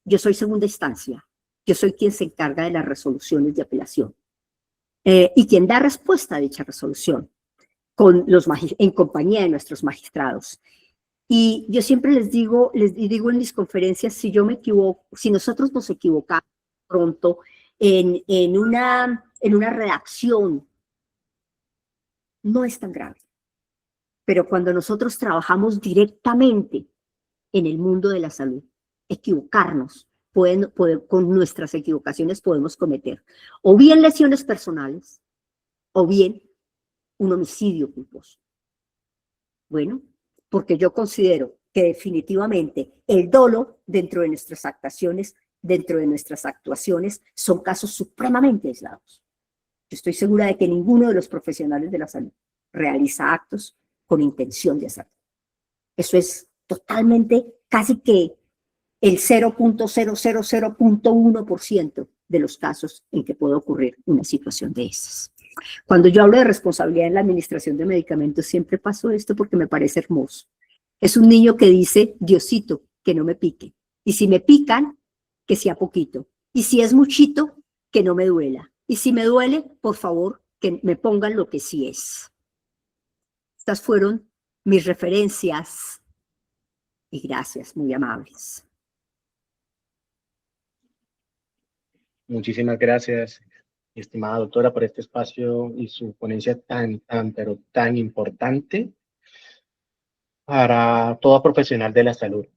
yo soy segunda instancia, yo soy quien se encarga de las resoluciones de apelación y quien da respuesta a dicha resolución en compañía de nuestros magistrados. Y yo siempre les digo en mis conferencias, si nosotros nos equivocamos pronto en una redacción, no es tan grave. Pero cuando nosotros trabajamos directamente en el mundo de la salud, equivocarnos, con nuestras equivocaciones podemos cometer o bien lesiones personales o bien un homicidio culposo. Bueno, porque yo considero que definitivamente el dolo dentro de nuestras actuaciones, son casos supremamente aislados. Yo estoy segura de que ninguno de los profesionales de la salud realiza actos con intención de hacerlo. Eso es totalmente, casi que el 0.000.1% de los casos en que puede ocurrir una situación de esas. Cuando yo hablo de responsabilidad en la administración de medicamentos, siempre paso esto porque me parece hermoso. Es un niño que dice, Diosito, que no me pique. Y si me pican, que sea poquito. Y si es muchito, que no me duela. Y si me duele, por favor, que me pongan lo que sí es. Estas fueron mis referencias y gracias, muy amables.
Muchísimas gracias, estimada doctora, por este espacio y su ponencia pero tan importante para todo profesional de la salud.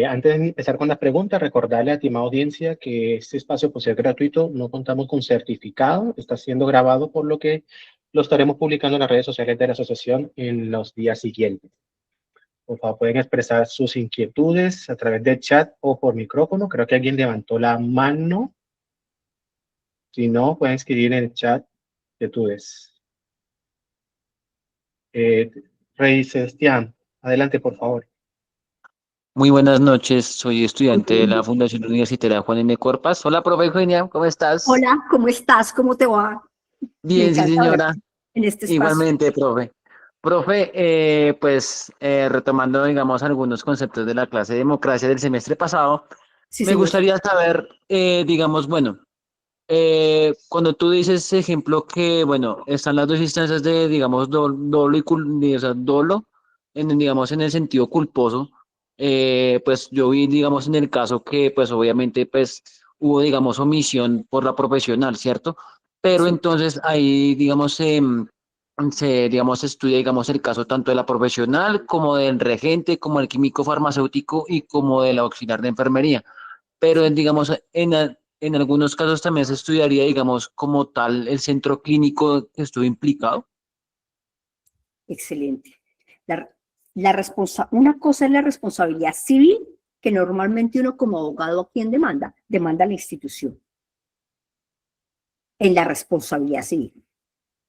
Antes de empezar con las preguntas, recordarle a estimada audiencia que este espacio, por ser gratuito, no contamos con certificado, está siendo grabado, por lo que lo estaremos publicando en las redes sociales de la asociación en los días siguientes. Por favor, pueden expresar sus inquietudes a través del chat o por micrófono. Creo que alguien levantó la mano. Si no, pueden escribir en el chat inquietudes. Rey Sebastián, adelante, por favor.
Muy buenas noches, soy estudiante de la Fundación Universitaria Juan N. Corpas. Hola, profe Eugenia, ¿cómo estás?
Hola, ¿cómo estás? ¿Cómo te va?
Bien, sí, señora.
En este espacio.
Igualmente, profe. Profe, retomando, digamos, algunos conceptos de la clase de democracia del semestre pasado,
Sí,
me
señor.
gustaría saber, digamos, bueno, cuando tú dices, ejemplo, que, bueno, están las dos instancias de, digamos, dolo o sea, dolo, digamos, en el sentido culposo, pues yo vi, digamos, en el caso que, pues, obviamente, pues, hubo, digamos, omisión por la profesional, ¿cierto? Pero
Sí.
entonces ahí, digamos, digamos, estudia, digamos, el caso tanto de la profesional como del regente, como del químico farmacéutico y como del auxiliar de enfermería. Pero, digamos, en algunos casos también se estudiaría, digamos, como tal el centro clínico que estuvo implicado.
Excelente. Una cosa es la responsabilidad civil, que normalmente uno como abogado, ¿a quién demanda? Demanda a la institución. en la responsabilidad civil.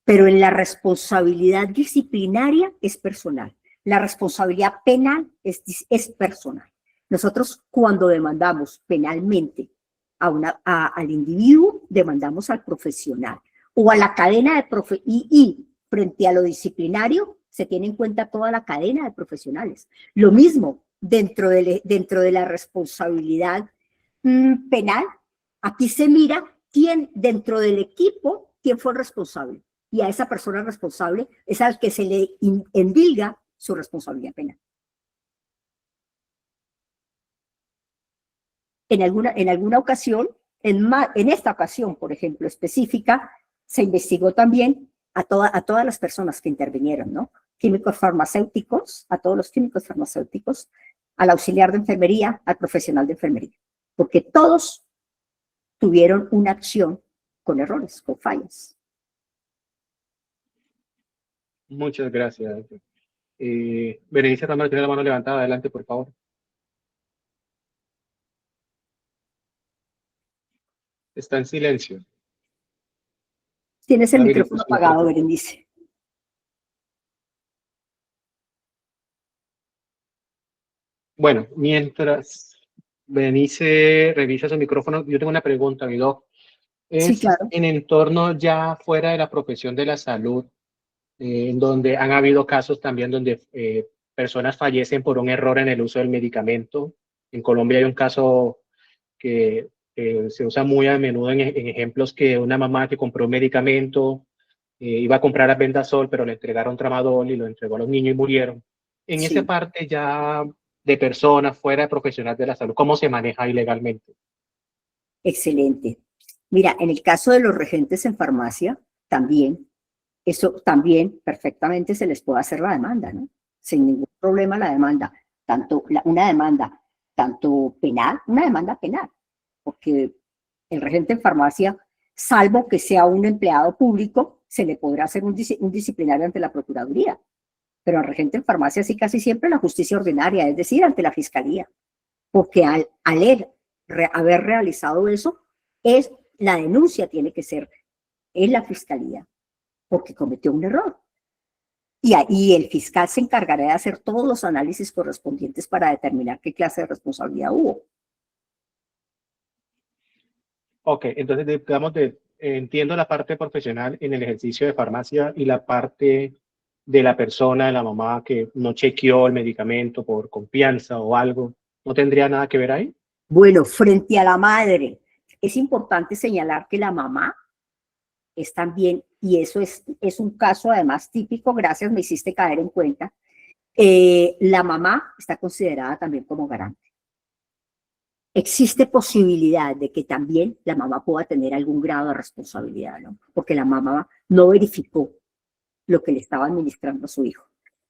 Pero en la responsabilidad disciplinaria es personal. La responsabilidad penal es personal. Nosotros cuando demandamos penalmente al individuo, demandamos al profesional o a la cadena de y frente a lo disciplinario se tiene en cuenta toda la cadena de profesionales. Lo mismo dentro de la responsabilidad penal, aquí se mira quién dentro del equipo, quién fue el responsable. Y a esa persona responsable es al que se le endilga su responsabilidad penal. En alguna ocasión, en esta ocasión, por ejemplo, específica, se investigó también a todas las personas que intervinieron, ¿no? Químicos farmacéuticos, a todos los químicos farmacéuticos, al auxiliar de enfermería, al profesional de enfermería, porque todos tuvieron una acción con errores, con fallas.
Muchas gracias. Berenice Romero tiene la mano levantada. Adelante, por favor. Está en silencio.
Tienes el micrófono apagado, Berenice.
Bueno, mientras Berenice revisa su micrófono, yo tengo una pregunta, mi doc.
Sí, claro.
En entorno ya fuera de la profesión de la salud, en donde han habido casos también donde personas fallecen por un error en el uso del medicamento. En Colombia hay un caso que se usa muy a menudo en ejemplos, que una mamá que compró un medicamento, iba a comprar Albendazol, pero le entregaron Tramadol y lo entregó a los niños y murieron. En
Sí.
esa parte ya de personas fuera de profesionales de la salud, ¿cómo se maneja ilegalmente?
Excelente. Mira, en el caso de los regentes en farmacia, también, eso también perfectamente se les puede hacer la demanda, ¿no? Sin ningún problema la demanda, una demanda tanto penal, una demanda penal, porque el regente en farmacia, salvo que sea un empleado público, se le podrá hacer un disciplinario ante la Procuraduría, pero al regente en farmacia sí casi siempre la justicia ordinaria, es decir, ante la Fiscalía, porque al haber realizado eso, la denuncia tiene que ser en la Fiscalía, porque cometió un error. Y el fiscal se encargará de hacer todos los análisis correspondientes para determinar qué clase de responsabilidad hubo.
Ok, entonces digamos, entiendo la parte profesional en el ejercicio de farmacia y la parte de la persona, de la mamá que no chequeó el medicamento por confianza o algo. ¿No tendría nada que ver ahí?
Bueno, frente a la madre, es importante señalar que la mamá es también, y eso es un caso además típico, gracias, me hiciste caer en cuenta, la mamá está considerada también como garante. Existe posibilidad de que también la mamá pueda tener algún grado de responsabilidad, ¿no? Porque la mamá no verificó lo que le estaba administrando a su hijo.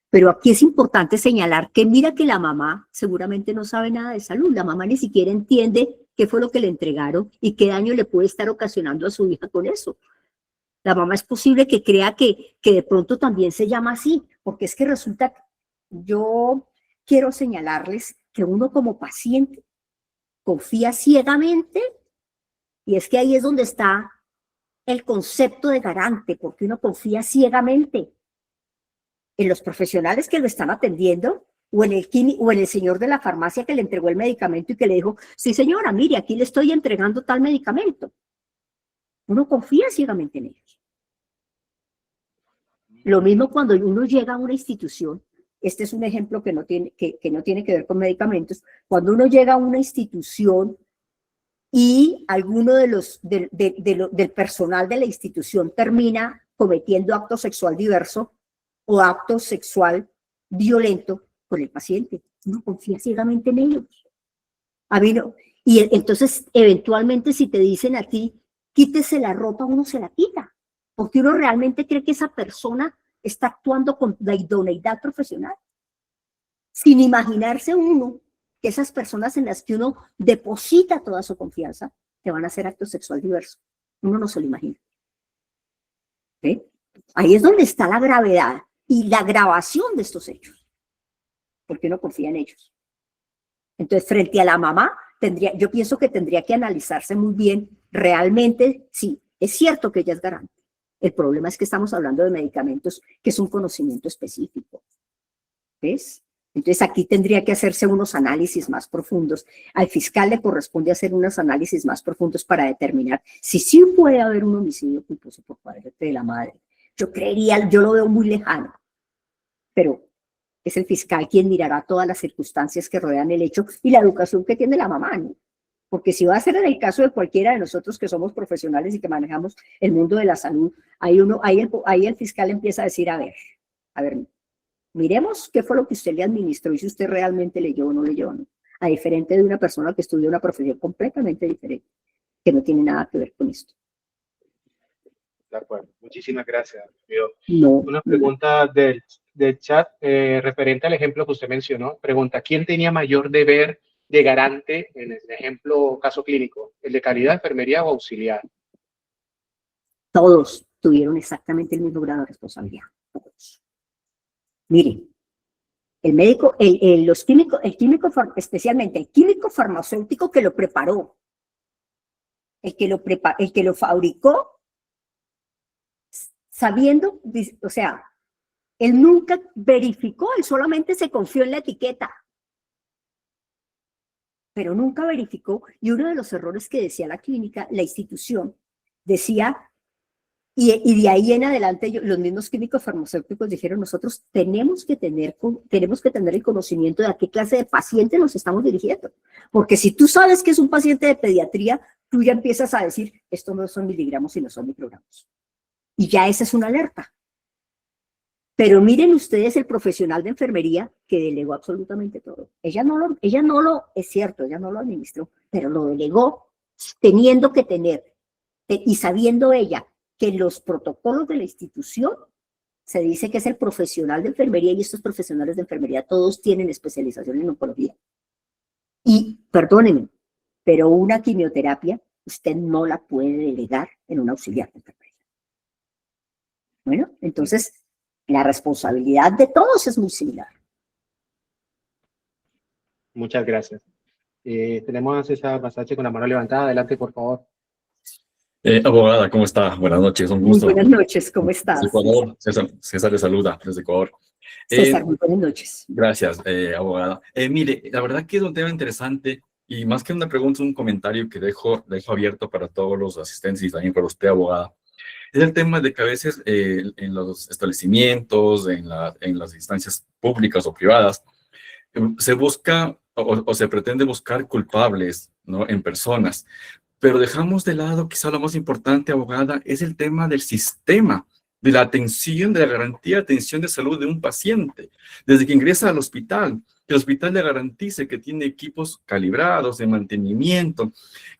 Pero aquí es importante señalar que mira que la mamá seguramente no sabe nada de salud, la mamá ni siquiera entiende qué fue lo que le entregaron y qué daño le puede estar ocasionando a su hija con eso. La mamá es posible que crea que de pronto también se llama así, porque es que resulta, yo quiero señalarles que uno como paciente confía ciegamente, y es que ahí es donde está el concepto de garante, porque uno confía ciegamente en los profesionales que lo están atendiendo, o en el señor de la farmacia que le entregó el medicamento y que le dijo, sí señora, mire, aquí le estoy entregando tal medicamento. Uno confía ciegamente en ellos. Lo mismo cuando uno llega a una institución, este es un ejemplo que no tiene que ver con medicamentos, cuando uno llega a una institución y alguno del personal de la institución termina cometiendo acto sexual diverso o acto sexual violento con el paciente, uno confía ciegamente en ellos. Y entonces, eventualmente, si te dicen a ti, quítese la ropa, uno se la quita, porque uno realmente cree que esa persona está actuando con la idoneidad profesional, sin imaginarse uno que esas personas en las que uno deposita toda su confianza te van a hacer acto sexual diverso. Uno no se lo imagina. ¿Sí? Ahí es donde está la gravedad y la agravación de estos hechos, porque uno confía en ellos. Entonces, frente a la mamá, yo pienso que tendría que analizarse muy bien realmente si Es cierto que ella es garante. El problema es que estamos hablando de medicamentos que es un conocimiento específico. ¿Ves? Entonces aquí tendría que hacerse unos análisis más profundos. Al fiscal le corresponde hacer unos análisis más profundos para determinar si sí puede haber un homicidio culposo por parte de la madre. Yo creería, yo lo veo muy lejano, pero es el fiscal quien mirará todas las circunstancias que rodean el hecho y la educación que tiene la mamá, ¿no? Porque si va a ser en el caso de cualquiera de nosotros que somos profesionales y que manejamos el mundo de la salud, ahí el fiscal empieza a decir, a ver, miremos qué fue lo que usted le administró y si usted realmente leyó o no leyó, ¿no? A diferente de una persona que estudia una profesión completamente diferente, que no tiene nada que ver con esto.
De acuerdo, muchísimas gracias.
No.
Una pregunta del chat referente al ejemplo que usted mencionó. Pregunta, ¿quién tenía mayor deber de garante en el ejemplo caso clínico? ¿El de calidad, enfermería o auxiliar?
Todos tuvieron exactamente el mismo grado de responsabilidad. Todos. Miren, el médico, los químicos, especialmente el químico farmacéutico que lo preparó, el que lo fabricó, sabiendo, o sea, él nunca verificó, él solamente se confió en la etiqueta, pero nunca verificó. Y uno de los errores que decía la clínica, la institución, decía, y de ahí en adelante los mismos químicos farmacéuticos dijeron, nosotros tenemos que tener el conocimiento de a qué clase de paciente nos estamos dirigiendo. Porque si tú sabes que es un paciente de pediatría, tú ya empiezas a decir, esto no son miligramos, sino son microgramos. Y ya esa es una alerta. Pero miren ustedes el profesional de enfermería que delegó absolutamente todo. Ella no lo, es cierto, ella no lo administró, pero lo delegó teniendo que tener, y sabiendo ella que los protocolos de la institución se dice que es el profesional de enfermería y estos profesionales de enfermería todos tienen especialización en oncología. Y perdónenme, pero una quimioterapia usted no la puede delegar en un auxiliar de enfermería. Bueno, entonces la responsabilidad de todos es muy similar.
Muchas gracias. Tenemos a César Basache con la mano levantada. Adelante, por favor.
Abogada, ¿cómo está? Buenas noches, un
Muy
gusto.
buenas noches, ¿cómo estás?
Desde Ecuador, César le saluda desde Ecuador.
César, muy buenas noches.
Gracias, abogada. Mire, la verdad que es un tema interesante y más que una pregunta, es un comentario que dejo abierto para todos los asistentes y también para usted, abogada. Es el tema de que a veces en los establecimientos, en las instancias públicas o privadas, se busca o se pretende buscar culpables, ¿no? En personas. Pero dejamos de lado, quizá lo más importante, abogada, es el tema del sistema, de la atención, de la garantía de atención de salud de un paciente. Desde que ingresa al hospital, que el hospital le garantice que tiene equipos calibrados de mantenimiento,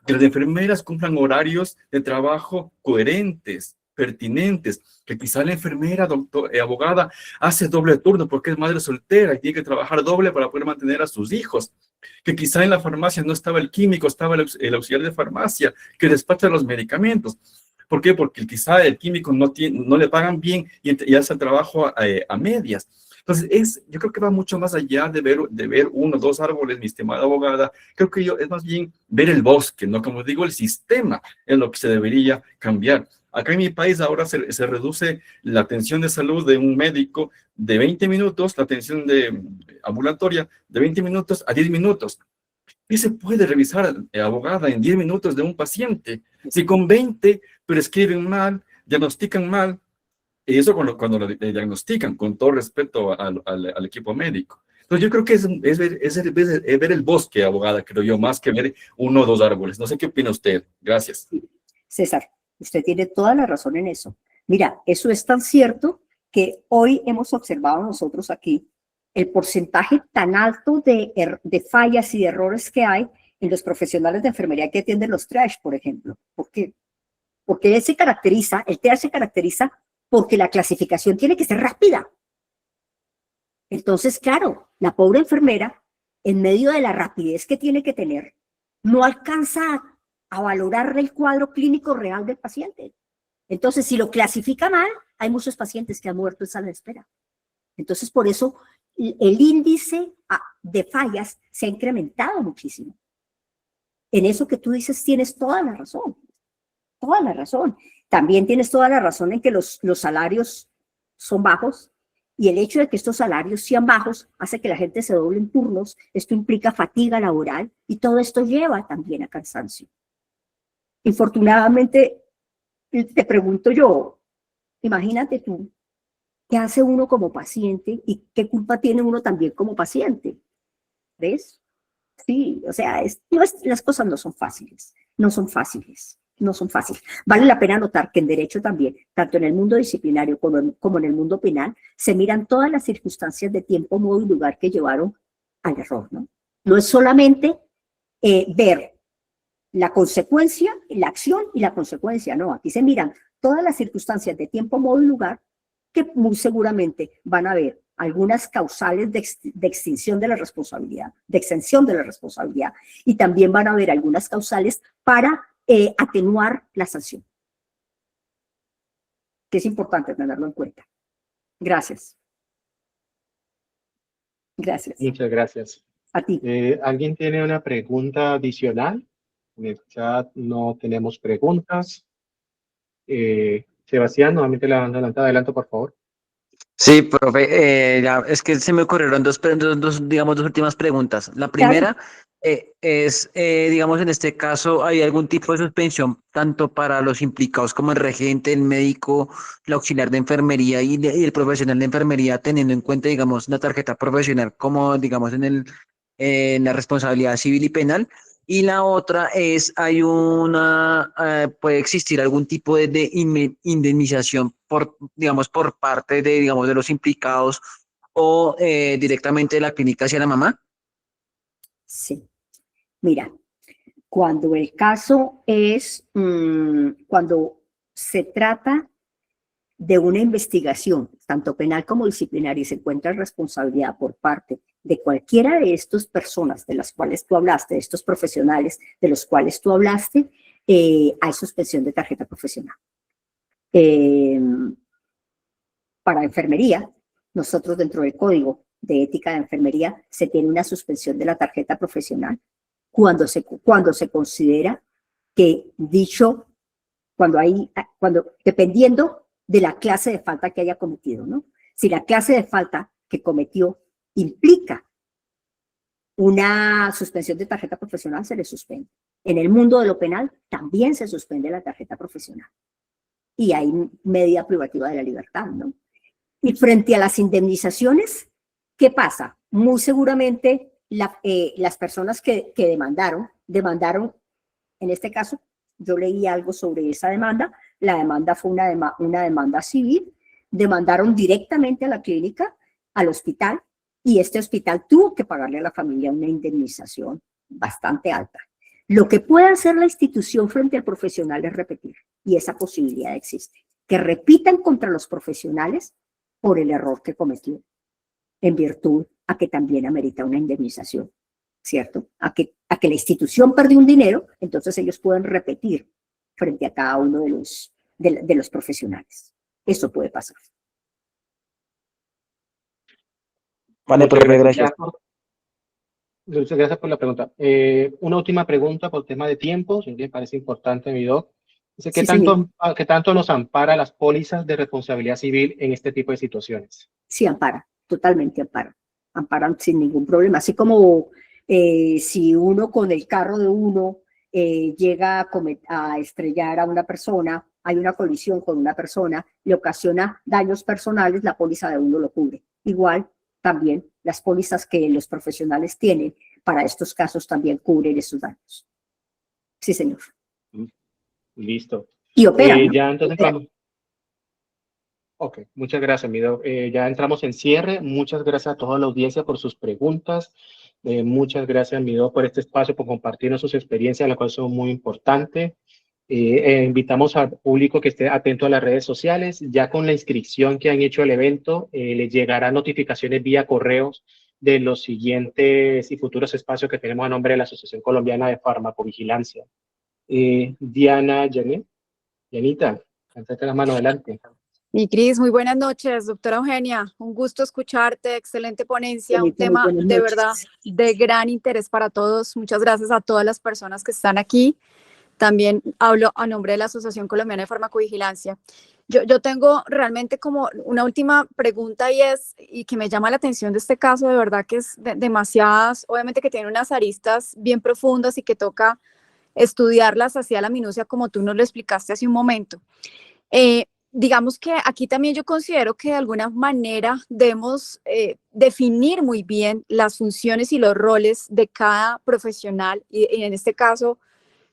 que las enfermeras cumplan horarios de trabajo coherentes, pertinentes, que quizá la enfermera, abogada, hace doble turno porque es madre soltera y tiene que trabajar doble para poder mantener a sus hijos. Que quizá en la farmacia no estaba el químico, estaba el auxiliar de farmacia que despacha los medicamentos. ¿Por qué? Porque quizá el químico no le pagan bien y hace el trabajo a medias. Entonces, yo creo que va mucho más allá de ver uno o dos árboles, mi estimada abogada. Creo que es más bien ver el bosque, ¿no? Como digo, el sistema es lo que se debería cambiar. Acá en mi país ahora se reduce la atención de salud de un médico de 20 minutos, la atención ambulatoria de 20 minutos a 10 minutos. ¿Qué se puede revisar, abogada, en 10 minutos de un paciente? Si con 20 prescriben mal, diagnostican mal, y eso cuando lo diagnostican, con todo respeto al equipo médico. Entonces yo creo que es ver el bosque, abogada, creo yo, más que ver uno o dos árboles. No sé qué opina usted. Gracias.
César, usted tiene toda la razón en eso. Mira, eso es tan cierto que hoy hemos observado nosotros aquí el porcentaje tan alto de fallas y de errores que hay en los profesionales de enfermería que atienden los triage, por ejemplo. ¿Por qué? Porque el triage se caracteriza porque la clasificación tiene que ser rápida. Entonces, claro, la pobre enfermera, en medio de la rapidez que tiene que tener, no alcanza a valorar el cuadro clínico real del paciente. Entonces, si lo clasifica mal, hay muchos pacientes que han muerto en sala de espera. Entonces, por eso el índice de fallas se ha incrementado muchísimo. En eso que tú dices tienes toda la razón. toda la razón. También tienes toda la razón en que los salarios son bajos, y el hecho de que estos salarios sean bajos hace que la gente se doble en turnos. Esto implica fatiga laboral y todo esto lleva también a cansancio. Infortunadamente, te pregunto yo, imagínate tú, ¿qué hace uno como paciente y qué culpa tiene uno también como paciente? ¿Ves? Sí, o sea, las cosas no son fáciles, no son fáciles, no son fáciles. Vale la pena notar que en derecho también, tanto en el mundo disciplinario como en el mundo penal, se miran todas las circunstancias de tiempo, modo y lugar que llevaron al error, ¿no? No es solamente ver la consecuencia, la acción y la consecuencia, no, aquí se miran todas las circunstancias de tiempo, modo y lugar que muy seguramente van a haber algunas causales de extinción de la responsabilidad, de exención de la responsabilidad, y también van a haber algunas causales para atenuar la sanción, que es importante tenerlo en cuenta. Gracias. Gracias.
Muchas gracias.
A ti.
¿Alguien tiene una pregunta adicional? En el chat no tenemos preguntas. Sebastián, nuevamente adelante, por favor.
Sí, profe, ya, es que se me ocurrieron digamos, dos últimas preguntas. La primera es, digamos, en este caso, ¿hay algún tipo de suspensión tanto para los implicados como el regente, el médico, el auxiliar de enfermería y el profesional de enfermería, teniendo en cuenta, digamos, la tarjeta profesional como, digamos, en la responsabilidad civil y penal? Y la otra es, puede existir algún tipo de indemnización digamos, por parte digamos, de los implicados o directamente de la clínica hacia la mamá.
Sí. Mira, cuando el caso es, cuando se trata de una investigación, tanto penal como disciplinaria, y se encuentra responsabilidad por parte de cualquiera de estas personas de las cuales tú hablaste, de estos profesionales de los cuales tú hablaste, hay suspensión de tarjeta profesional. Para enfermería, nosotros dentro del Código de Ética de Enfermería se tiene una suspensión de la tarjeta profesional cuando se considera que dependiendo de la clase de falta que haya cometido, ¿no? Si la clase de falta que cometió implica una suspensión de tarjeta profesional, se le suspende. En el mundo de lo penal también se suspende la tarjeta profesional. Y hay medida privativa de la libertad, ¿no? Y frente a las indemnizaciones, ¿qué pasa? Muy seguramente las personas que demandaron, en este caso, yo leí algo sobre esa demanda, la demanda fue una demanda civil, demandaron directamente a la clínica, al hospital, y este hospital tuvo que pagarle a la familia una indemnización bastante alta. Lo que puede hacer la institución frente al profesional es repetir, y esa posibilidad existe, que repitan contra los profesionales por el error que cometió, en virtud a que también amerita una indemnización, ¿cierto? A que la institución perdió un dinero, entonces ellos pueden repetir frente a cada uno de los profesionales. Eso puede pasar.
Vale, profe, gracias.
Muchas gracias por la pregunta. Una última pregunta por tema de tiempo, si me parece importante, mi doc. Dice, ¿qué tanto nos ampara las pólizas de responsabilidad civil en este tipo de situaciones?
Sí, ampara, totalmente ampara. Amparan sin ningún problema. Así como si uno con el carro de uno llega a estrellar a una persona, hay una colisión con una persona, le ocasiona daños personales, la póliza de uno lo cubre. Igual, también las pólizas que los profesionales tienen para estos casos también cubren esos daños. Sí, señor.
Listo.
Y operan, ¿no?
Ya entonces vamos. Ok, muchas gracias, mi doc. Ya entramos en cierre. Muchas gracias a toda la audiencia por sus preguntas. Muchas gracias, mi doc, por este espacio, por compartirnos sus experiencias, las cuales son muy importantes. Invitamos al público que esté atento a las redes sociales. Ya con la inscripción que han hecho al evento, les llegarán notificaciones vía correos de los siguientes y futuros espacios que tenemos a nombre de la Asociación Colombiana de Farmacovigilancia. Diana, Yanita, alzate la mano, adelante.
Mi Cris, muy buenas noches, doctora Eugenia. Un gusto escucharte, excelente ponencia, un tema de verdad de gran interés para todos. Muchas gracias a todas las personas que están aquí. También hablo a nombre de la Asociación Colombiana de Farmacovigilancia. Yo tengo realmente como una última pregunta y que me llama la atención de este caso, de verdad que es demasiadas, obviamente que tiene unas aristas bien profundas y que toca estudiarlas hacia la minucia como tú nos lo explicaste hace un momento. Digamos que aquí también yo considero que de alguna manera debemos definir muy bien las funciones y los roles de cada profesional y en este caso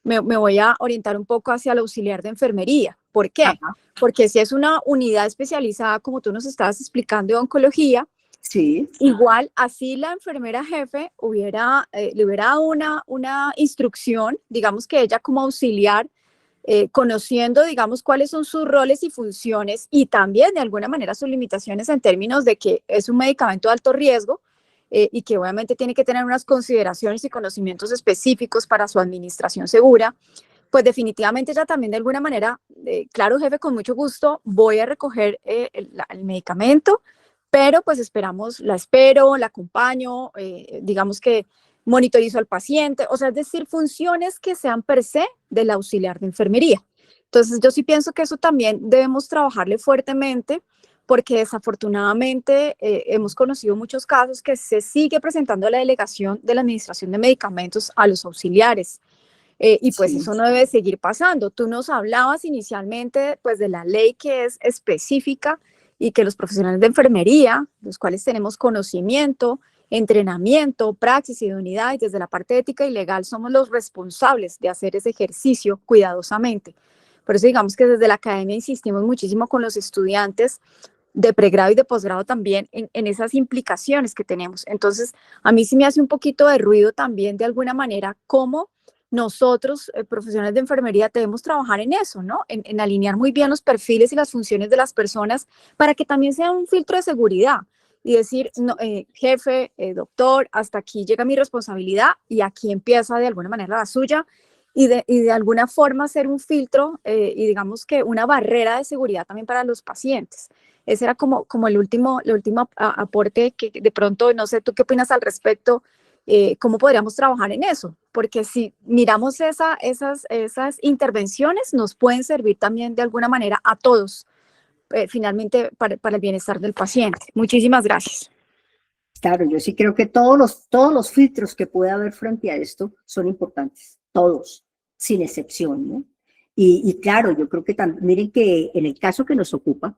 me voy a orientar un poco hacia el auxiliar de enfermería. ¿Por qué?
Ajá.
Porque si es una unidad especializada, como tú nos estabas explicando, de oncología,
Sí,
igual así la enfermera jefe le hubiera dado una instrucción, digamos que ella como auxiliar, conociendo, digamos, cuáles son sus roles y funciones y también de alguna manera sus limitaciones en términos de que es un medicamento de alto riesgo y que obviamente tiene que tener unas consideraciones y conocimientos específicos para su administración segura, pues definitivamente ella también de alguna manera, claro, jefe, con mucho gusto voy a recoger el medicamento, pero pues la espero, la acompaño, digamos que monitorizo al paciente, o sea, es decir, funciones que sean per se del auxiliar de enfermería. Entonces, yo sí pienso que eso también debemos trabajarle fuertemente, porque desafortunadamente hemos conocido muchos casos que se sigue presentando la delegación de la administración de medicamentos a los auxiliares. Y pues
sí,
eso no debe seguir pasando. Tú nos hablabas inicialmente pues de la ley que es específica y que los profesionales de enfermería, los cuales tenemos conocimiento, entrenamiento, praxis y idoneidad, y desde la parte ética y legal somos los responsables de hacer ese ejercicio cuidadosamente. Por eso digamos que desde la academia insistimos muchísimo con los estudiantes de pregrado y de posgrado también en esas implicaciones que tenemos. Entonces, a mí sí me hace un poquito de ruido también de alguna manera cómo nosotros, profesionales de enfermería, debemos trabajar en eso, ¿no? En alinear muy bien los perfiles y las funciones de las personas para que también sea un filtro de seguridad y decir, no, jefe, doctor, hasta aquí llega mi responsabilidad y aquí empieza de alguna manera la suya y de alguna forma ser un filtro y digamos que una barrera de seguridad también para los pacientes. Ese era como el último aporte que de pronto, no sé, ¿tú qué opinas al respecto? ¿Cómo podríamos trabajar en eso? Porque si miramos esas intervenciones, nos pueden servir también de alguna manera a todos, finalmente para el bienestar del paciente. Muchísimas gracias.
claro, yo sí creo que todos los filtros que puede haber frente a esto son importantes, todos, sin excepción, ¿no? Y claro, yo creo que miren que en el caso que nos ocupa,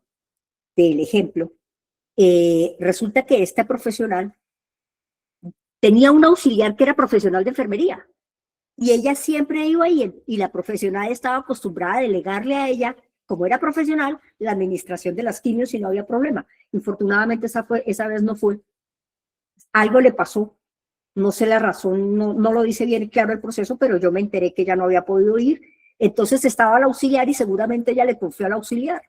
del ejemplo, resulta que esta profesional tenía un auxiliar que era profesional de enfermería y ella siempre iba ahí y la profesional estaba acostumbrada a delegarle a ella, como era profesional, la administración de las quimios y no había problema. Infortunadamente esa vez no fue. Algo le pasó, no sé la razón, no lo dice bien claro el proceso, pero yo me enteré que ella no había podido ir. Entonces estaba el auxiliar y seguramente ella le confió al auxiliar.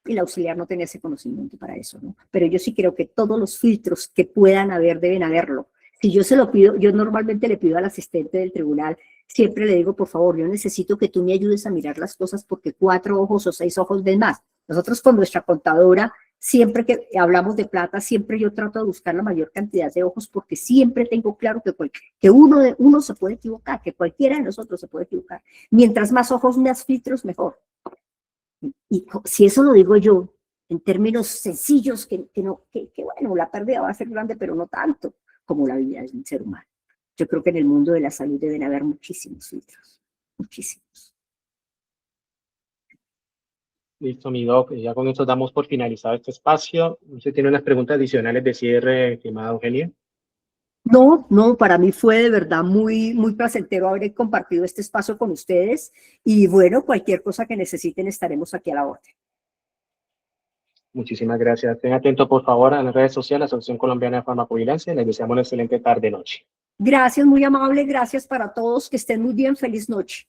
Y el auxiliar no tenía ese conocimiento para eso, ¿no? Pero yo sí creo que todos los filtros que puedan haber deben haberlo. Si yo se lo pido, yo normalmente le pido al asistente del tribunal, siempre le digo, por favor, yo necesito que tú me ayudes a mirar las cosas porque 4 ojos o 6 ojos ven más. Nosotros con nuestra contadora, siempre que hablamos de plata, siempre yo trato de buscar la mayor cantidad de ojos porque siempre tengo claro que uno se puede equivocar, que cualquiera de nosotros se puede equivocar. Mientras más ojos, más filtros, mejor. Y si eso lo digo yo, en términos sencillos, que bueno, la pérdida va a ser grande, pero no tanto como la vida de un ser humano. Yo creo que en el mundo de la salud deben haber muchísimos filtros, muchísimos.
Listo, mi doc. Ya con eso damos por finalizado este espacio. ¿Usted tiene unas preguntas adicionales de cierre, estimada Eugenia?
No, para mí fue de verdad muy, muy placentero haber compartido este espacio con ustedes y bueno, cualquier cosa que necesiten estaremos aquí a la orden.
Muchísimas gracias. Estén atentos, por favor, a las redes sociales, la Asociación Colombiana de Farmacovigilancia. Les deseamos una excelente tarde-noche.
Gracias, muy amable, gracias para todos, que estén muy bien, feliz noche.